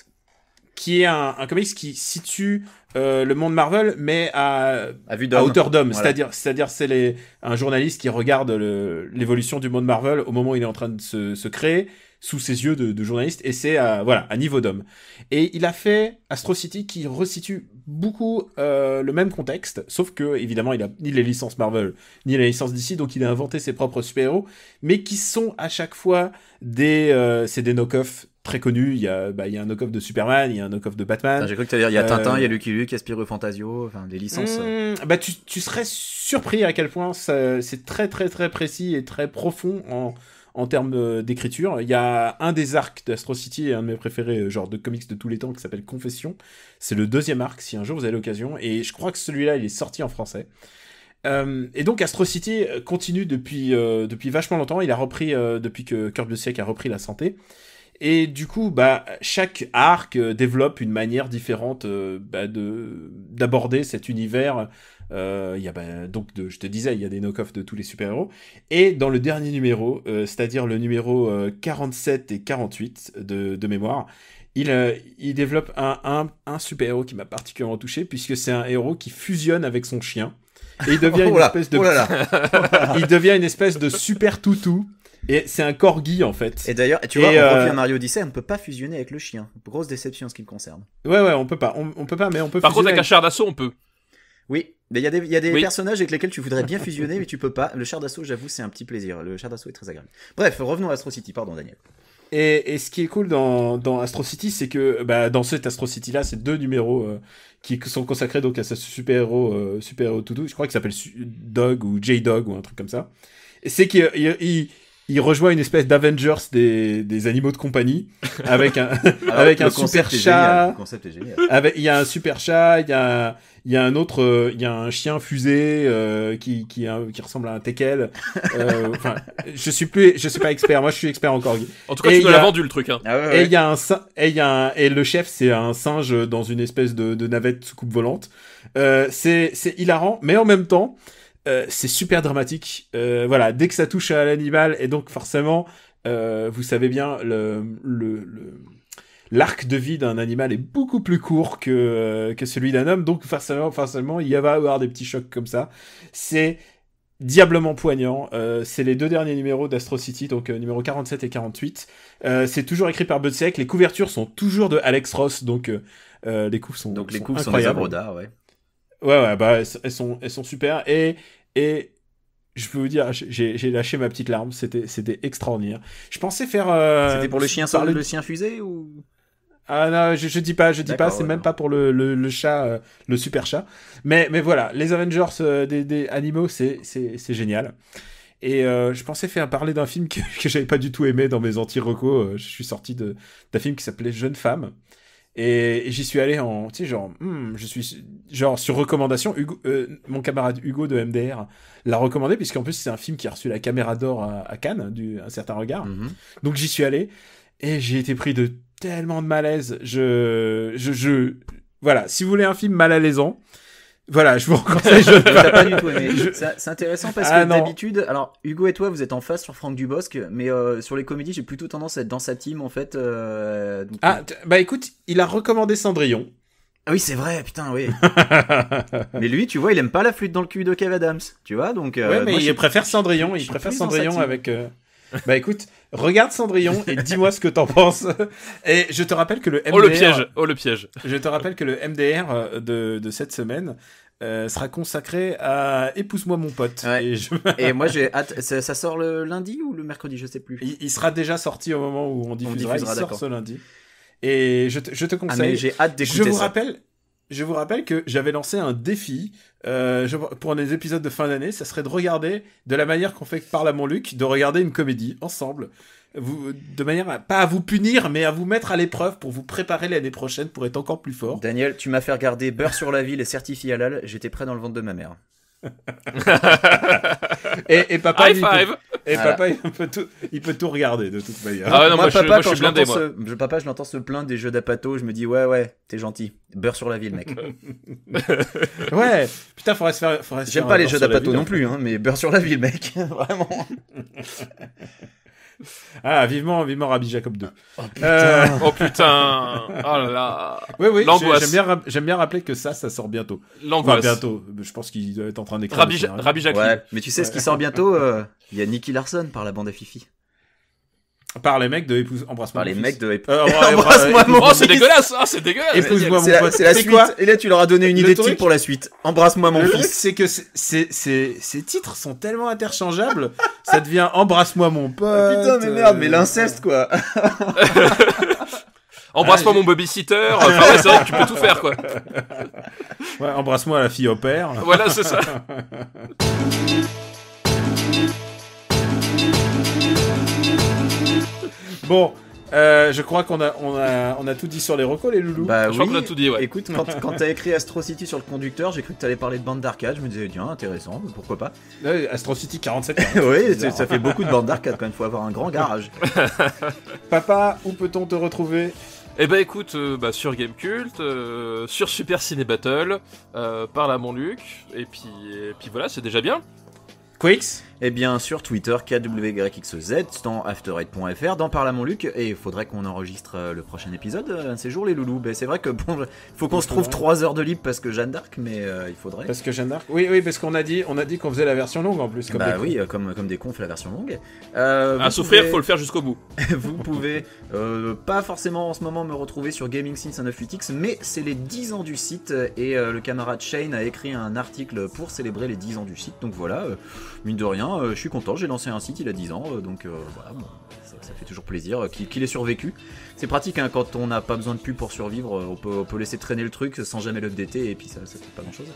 Qui est un comics qui situe le monde Marvel, mais à à hauteur d'homme. Voilà. C'est-à-dire c'est un journaliste qui regarde l'évolution du monde Marvel au moment où il est en train de se créer, sous ses yeux de journaliste, et c'est à niveau d'homme. Et il a fait Astro City qui resitue beaucoup le même contexte, sauf que évidemment il a ni les licences Marvel ni les licences DC, donc il a inventé ses propres super-héros, mais qui sont à chaque fois c'est des knock-offs très connus. Il y a un knock-off de Superman, il y a un knock-off de Batman. J'ai cru que tu allais dire il y a Tintin, il y a Lucky Luke, il y a Spirou Fantasio, enfin des licences. Tu serais surpris à quel point c'est très très très précis et très profond en termes d'écriture. Il y a un des arcs d'Astro City, un de mes préférés, genre de comics de tous les temps, qui s'appelle Confession. C'est le deuxième arc, si un jour vous avez l'occasion, et je crois que celui-là, il est sorti en français. Et donc Astro City continue depuis vachement longtemps. Il a repris, depuis que Kurt Busiek a repris la santé. Et du coup, chaque arc développe une manière différente d'aborder cet univers. Je te disais, il y a des knock-offs de tous les super-héros. Et dans le dernier numéro, c'est-à-dire le numéro 47 et 48 de mémoire, il développe un super-héros qui m'a particulièrement touché, puisque c'est un héros qui fusionne avec son chien. Et il devient il devient une espèce de super toutou. Et c'est un corgi en fait. Et d'ailleurs, tu vois, on revient à Mario Odyssey, on ne peut pas fusionner avec le chien. Grosse déception en ce qui me concerne. Ouais, on peut pas. On peut pas, mais on peut. Par contre, avec un char d'assaut, on peut. Oui, mais il y a des personnages avec lesquels tu voudrais bien fusionner, mais tu peux pas. Le char d'assaut, j'avoue, c'est un petit plaisir. Le char d'assaut est très agréable. Bref, revenons à Astro City. Pardon, Daniel. Et ce qui est cool dans Astro City, c'est que dans cet Astro City là, c'est 2 numéros qui sont consacrés donc à ce super-héros toutou. Je crois qu'il s'appelle Dog ou J-Dog ou un truc comme ça. Et c'est qu'il rejoint une espèce d'Avengers des animaux de compagnie avec un super chat. Le concept est génial. Il y a un super chat, il y a un autre, il y a un chien fusée qui ressemble à un teckel. Enfin, je suis pas expert. Moi, je suis expert en corgi. En tout cas, tu me l'as vendu le truc. Hein. Ah ouais. Et le chef, c'est un singe dans une espèce de navette soucoupe volante. C'est hilarant, mais en même temps. C'est super dramatique. Voilà, dès que ça touche à l'animal, et donc forcément, vous savez bien, l'arc de vie d'un animal est beaucoup plus court que celui d'un homme, donc forcément, il va y avoir des petits chocs comme ça. C'est diablement poignant. C'est les 2 derniers numéros d'Astro City, donc numéro 47 et 48. C'est toujours écrit par Busiek. Les couvertures sont toujours de Alex Ross, donc les couves sont donc les couves sont des œuvres d'art, ouais. Ouais, elles sont super, et je peux vous dire, j'ai lâché ma petite larme, c'était extraordinaire. Je pensais faire... C'était pour le chien le chien fusée ou... Ah non, je dis pas, c'est même pas pour le chat, le super chat. Mais voilà, les Avengers des animaux, c'est génial. Et je pensais faire parler d'un film que j'avais pas du tout aimé dans mes anti-recos. Je suis sorti d'un film qui s'appelait Jeune Femme. Et j'y suis allé je suis genre sur recommandation. Mon camarade Hugo de MDR l'a recommandé, puisqu'en plus c'est un film qui a reçu la Caméra d'Or à Cannes, un certain regard. Donc j'y suis allé et j'ai été pris de tellement de malaise. Voilà, si vous voulez un film mal alaisant, voilà, je vous conseille. T'as pas du tout aimé. C'est intéressant parce que d'habitude, alors Hugo et toi, vous êtes en face sur Franck Dubosc, mais sur les comédies, j'ai plutôt tendance à être dans sa team en fait. Écoute, il a recommandé Cendrillon. Ah oui, c'est vrai, putain, oui. Mais lui, tu vois, il aime pas la flûte dans le cul de Kev Adams, tu vois, donc. Ouais, mais il préfère Cendrillon. Il préfère Cendrillon avec. Bah écoute, regarde Cendrillon et dis-moi ce que t'en penses. Et je te rappelle que le MDR... Oh le piège. Je te rappelle que le MDR de cette semaine sera consacré à Épouse-moi mon pote. Ouais. Et moi j'ai hâte. Ça sort le lundi ou le mercredi, je sais plus. Il sera déjà sorti au moment où on diffusera. Il sort ce lundi. Et je te conseille. Ah, mais j'ai hâte d'écouter ça. je vous rappelle que j'avais lancé un défi pour les épisodes de fin d'année. Ça serait de regarder, de la manière qu'on fait Parle à mon Luc, de regarder une comédie ensemble. De manière pas à vous punir, mais à vous mettre à l'épreuve pour vous préparer l'année prochaine pour être encore plus fort. Daniel, tu m'as fait regarder Beurre sur la ville et certifié halal. J'étais prêt dans le ventre de ma mère. et papa, High five. Papa, il peut tout regarder de toute manière. Ah ouais, non, moi, moi, papa, je suis blindé, moi. Papa, je l'entends se plaindre des jeux d'Apato. Je me dis, ouais, t'es gentil. Beurre sur la ville, mec. Ouais, putain, faudrait se faire. J'aime pas les jeux d'Apato non plus, hein, mais Beurre sur la ville, mec. Vraiment. Ah, vivement Rabbi Jacob 2. Oh putain. Oh putain. Oh là là. Oui, L'angoisse. j'aime bien rappeler que ça sort bientôt. L'angoisse. Enfin, bientôt. Je pense qu'il doit être en train d'écrire. Rabbi Jacob. Ouais, mais tu sais ce qui sort bientôt il y a Nicky Larson par la bande à Fifi. Par les mecs de Embrasse-moi. Par les mecs de Embrasse-moi mon Oh, c'est dégueulasse. Ah, c'est dégueulasse. Épouse-moi mon pote. C'est la suite. Quoi Et là, tu leur as donné une idée de titre pour la suite. Embrasse-moi mon Le fils. truc, c'est que ces titres sont tellement interchangeables, ça devient Embrasse-moi mon pote. Putain, mais merde, mais l'inceste, quoi. Embrasse-moi mon babysitter. Enfin, ouais, c'est vrai que tu peux tout faire, quoi. Ouais, embrasse-moi la fille au père. Voilà, c'est ça. Bon, je crois qu'on a tout dit sur les recos, les loulous. Bah Je crois qu'on a tout dit, ouais. Écoute, quand t'as écrit Astro City sur le conducteur, j'ai cru que t'allais parler de bande d'arcade. Je me disais, tiens, intéressant, pourquoi pas. Astro City 47. Oui, ça fait beaucoup de bandes d'arcade quand même, faut avoir un grand garage. Papa, où peut-on te retrouver ? Eh ben écoute, sur Gamecult, sur Super Ciné Battle, Parle à mon Luc, et puis voilà, c'est déjà bien. Quix ? Et bien sur Twitter, KWYXZ, dans afterite.fr, dans Parle à mon Luc, et il faudrait qu'on enregistre le prochain épisode un de ces jours, les loulous. Ben, c'est vrai que bon, faut qu'on se trouve 3 heures de libre parce que Jeanne d'Arc, mais il faudrait. Parce que Jeanne d'Arc ? Oui, parce qu'on a dit qu'on faisait la version longue en plus. Comme bah oui, comme des cons, on fait la version longue. À souffrir, faut le faire jusqu'au bout. Vous pouvez pas forcément en ce moment me retrouver sur Gaming Sins 198X, mais c'est les 10 ans du site, et le camarade Shane a écrit un article pour célébrer les 10 ans du site, donc voilà, mine de rien. Je suis content, j'ai lancé un site il a 10 ans, donc voilà, bon, ça fait toujours plaisir qu'il ait survécu. C'est pratique, hein, quand on n'a pas besoin de pub pour survivre, on peut laisser traîner le truc sans jamais l'updater, et puis ça fait pas grand chose.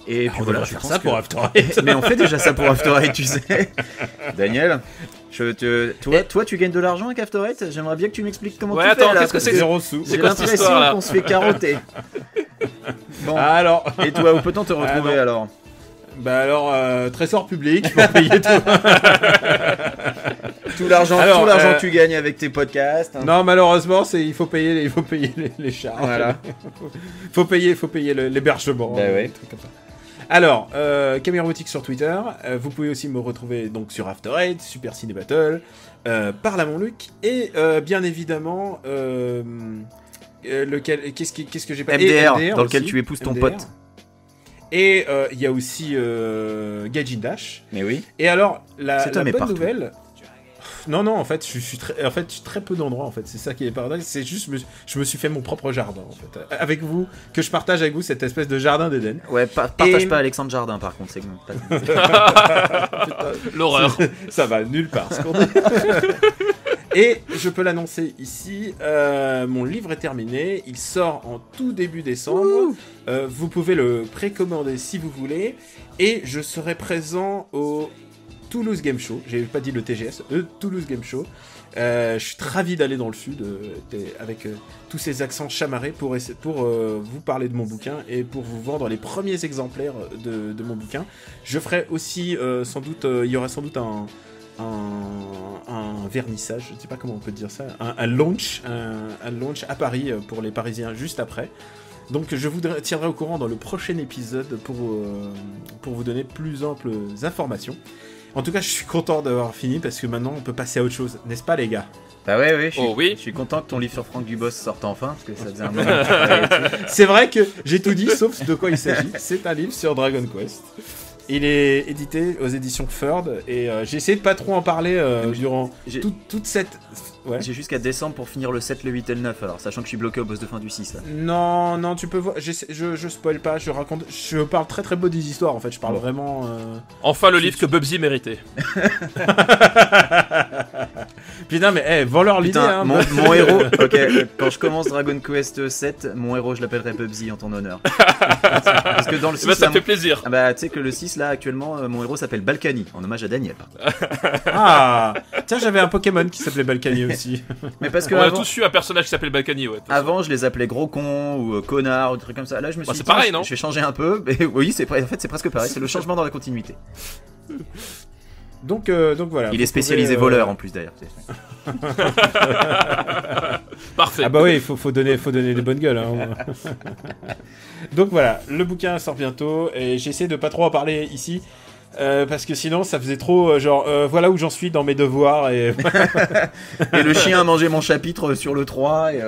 Et puis voilà, je faire pense ça que... pour After Eight. Mais on fait déjà ça pour After Eight, tu sais. Daniel, toi tu gagnes de l'argent avec After Eight. J'aimerais bien que tu m'expliques comment tu fais. Attends, là, qu'est-ce que c'est que Zéro sous. J'ai l'impression qu'on se fait carotter. Bon. Alors. Et toi, où peut-on te retrouver alors? Bah alors, trésor public pour payer tout. Tout l'argent que tu gagnes avec tes podcasts. Hein. Non, malheureusement, il faut payer les charges. Voilà. faut payer l'hébergement. Bah ouais. Alors, Caméra-Boutique sur Twitter. Vous pouvez aussi me retrouver donc sur After Eight, Super Ciné Battle, Parle à mon Luc, et bien évidemment, qu'est-ce que j'ai pas MDR, dans lequel aussi, tu épouses ton MDR. pote. Et il y a aussi Gaijin Dash. Mais oui. Et alors, la bonne partout. nouvelle... Non, en fait, je suis très peu d'endroits, en fait. C'est ça qui est paradoxe. C'est juste, je me suis fait mon propre jardin, en fait. Avec vous, que je partage avec vous cette espèce de jardin d'Éden. Ouais, partage pas Alexandre Jardin, par contre. C'est L'horreur. Ça va nulle part, ce qu'on dit. Et je peux l'annoncer ici, mon livre est terminé. Il sort en tout début décembre. Vous pouvez le précommander si vous voulez. Et je serai présent au Toulouse Game Show, j'ai pas dit le TGS, le Toulouse Game Show. Je suis ravi d'aller dans le sud avec tous ces accents chamarrés pour vous parler de mon bouquin et pour vous vendre les premiers exemplaires de mon bouquin. Je ferai aussi il y aura sans doute un vernissage, je ne sais pas comment on peut dire ça, un launch à Paris pour les Parisiens juste après. Donc je vous tiendrai au courant dans le prochain épisode pour vous donner plus amples informations. En tout cas, je suis content d'avoir fini parce que maintenant on peut passer à autre chose, n'est-ce pas les gars? Bah ouais, je suis content que ton livre sur Franck Dubos sorte enfin parce que ça faisait un moment. C'est vrai que j'ai tout dit sauf de quoi il s'agit. C'est un livre sur Dragon Quest. Il est édité aux éditions Ferd et j'ai essayé de pas trop en parler durant toute cette... Ouais. J'ai jusqu'à décembre pour finir le 7, le 8 et le 9, alors sachant que je suis bloqué au boss de fin du 6 là. Non, tu peux voir, je spoil pas, je parle très beau des histoires en fait, je parle vraiment... Enfin le livre que Bubsy méritait. Putain, mais vends-leur l'idée. Putain, Hein, mon héros. Ok, quand je commence Dragon Quest 7, mon héros, je l'appellerai Bubsy en ton honneur. Parce que dans le 6, ça me fait plaisir. Ah bah, tu sais que le 6, là, actuellement, mon héros s'appelle Balkany, en hommage à Daniel. Ah, tiens, j'avais un Pokémon qui s'appelait Balkany aussi. Mais parce que On a avant, tous eu un personnage qui s'appelle Balkany, ouais. avant, je les appelais gros con ou connard ou des trucs comme ça. Là, je me suis dit, c'est pareil, non je vais changer un peu. Mais oui, en fait, c'est presque pareil. C'est le changement dans la continuité. Donc voilà. Il est spécialisé voleur en plus d'ailleurs. Parfait. Ah bah oui, il faut donner des bonnes gueules. Hein. Donc voilà, le bouquin sort bientôt et j'essaie de pas trop en parler ici. Parce que sinon ça faisait trop voilà où j'en suis dans mes devoirs et le chien a mangé mon chapitre sur le 3 et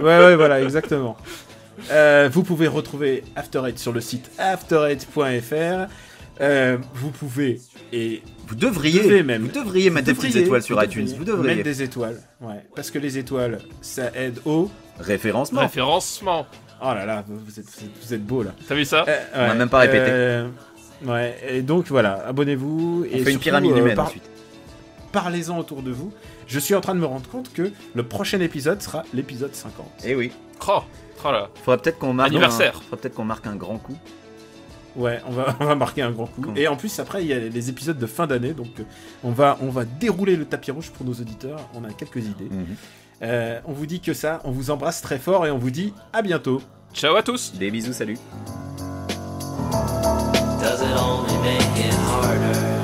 ouais voilà exactement. Vous pouvez retrouver After Eight sur le site after8.fr. Vous pouvez et vous devriez mettre des petites étoiles sur iTunes. Vous devriez mettre des étoiles, ouais, parce que les étoiles ça aide au référencement. Oh là là, vous êtes beau là. T'as vu ça? On a même pas répété. Ouais, et donc voilà, abonnez-vous. On fait une pyramide humaine ensuite. Parlez-en autour de vous. Je suis en train de me rendre compte que le prochain épisode sera l'épisode 50. Eh oui. Oh là. Faudrait peut-être qu'on marque anniversaire. Faudrait peut-être qu'on marque un grand coup. Ouais, on va marquer un grand coup. Et en plus, après, il y a les épisodes de fin d'année, donc on va dérouler le tapis rouge pour nos auditeurs. On a quelques idées. On vous dit que ça, on vous embrasse très fort et on vous dit à bientôt. Ciao à tous. Des bisous, salut. Does it only make it harder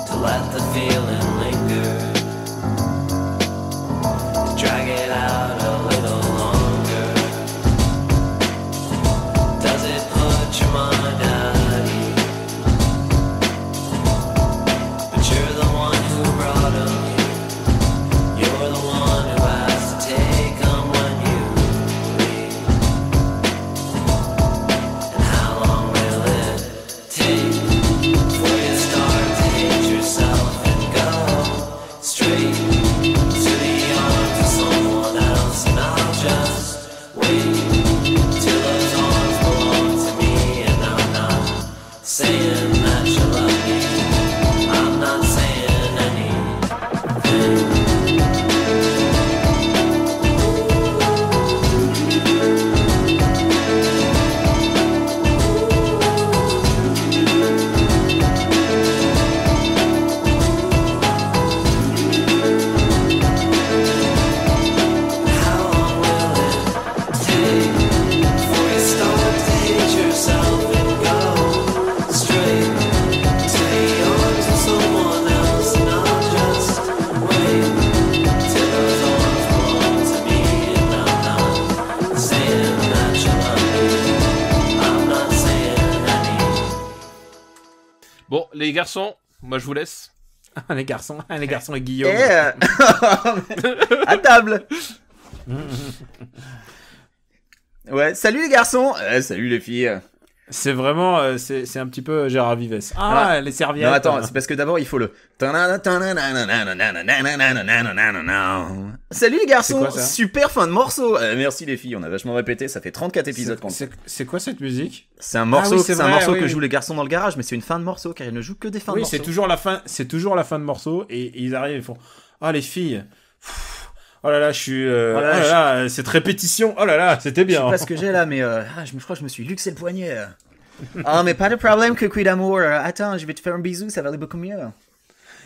to let the feeling linger, to drag it out a little longer? Does it put your mind at ease? But you're the one who brought them here. You're the one who has to take them when you leave. And how long will it take before you start to hate yourself and go straight to the arms of someone else? And I'll just wait till those arms belong to me. And I'm not saying that you love me, I'm not saying anything. How long will it take before you start to hate yourself and go straight to the arms of someone else? And I'll just wait till those arms belong to me. And I'm not saying that you love me, I'm not saying anything. Bon, les garçons, moi je vous laisse. Les garçons et Guillaume. À table. Ouais, salut les garçons. Salut les filles. C'est vraiment, c'est un petit peu Gérard Vives. Ah, les serviettes. Non, attends, c'est parce que d'abord il faut le. Salut les garçons, C'est quoi, ça super fin de morceau. Merci les filles, on a vachement répété, ça fait 34 épisodes qu'on. C'est quoi cette musique? C'est un morceau, oui, c'est c'est un vrai, morceau oui. que jouent les garçons dans le garage, mais c'est une fin de morceau car ils ne jouent que des fins de Oui, morceau. c'est toujours la fin de morceau et ils arrivent, ils font ah les filles. Oh là là, je suis. Oh là là, cette répétition. Oh là là, c'était bien. Je sais pas ce que j'ai là, mais je crois que je me suis luxé le poignet. Ah, mais pas de problème, que d'amour. Attends, je vais te faire un bisou, ça va aller beaucoup mieux.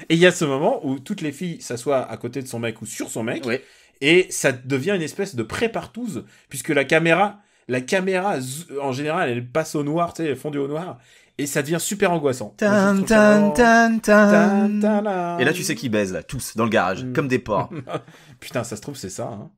Et il y a ce moment où toutes les filles s'assoient à côté de son mec ou sur son mec, oui. Et ça devient une espèce de pré-partouze, puisque la caméra, en général, elle passe au noir, tu sais, elle est fondue au noir, et ça devient super angoissant. Et là, tu sais qu'ils baisent, là, tous, dans le garage, comme des porcs. Putain, ça se trouve, c'est ça, hein.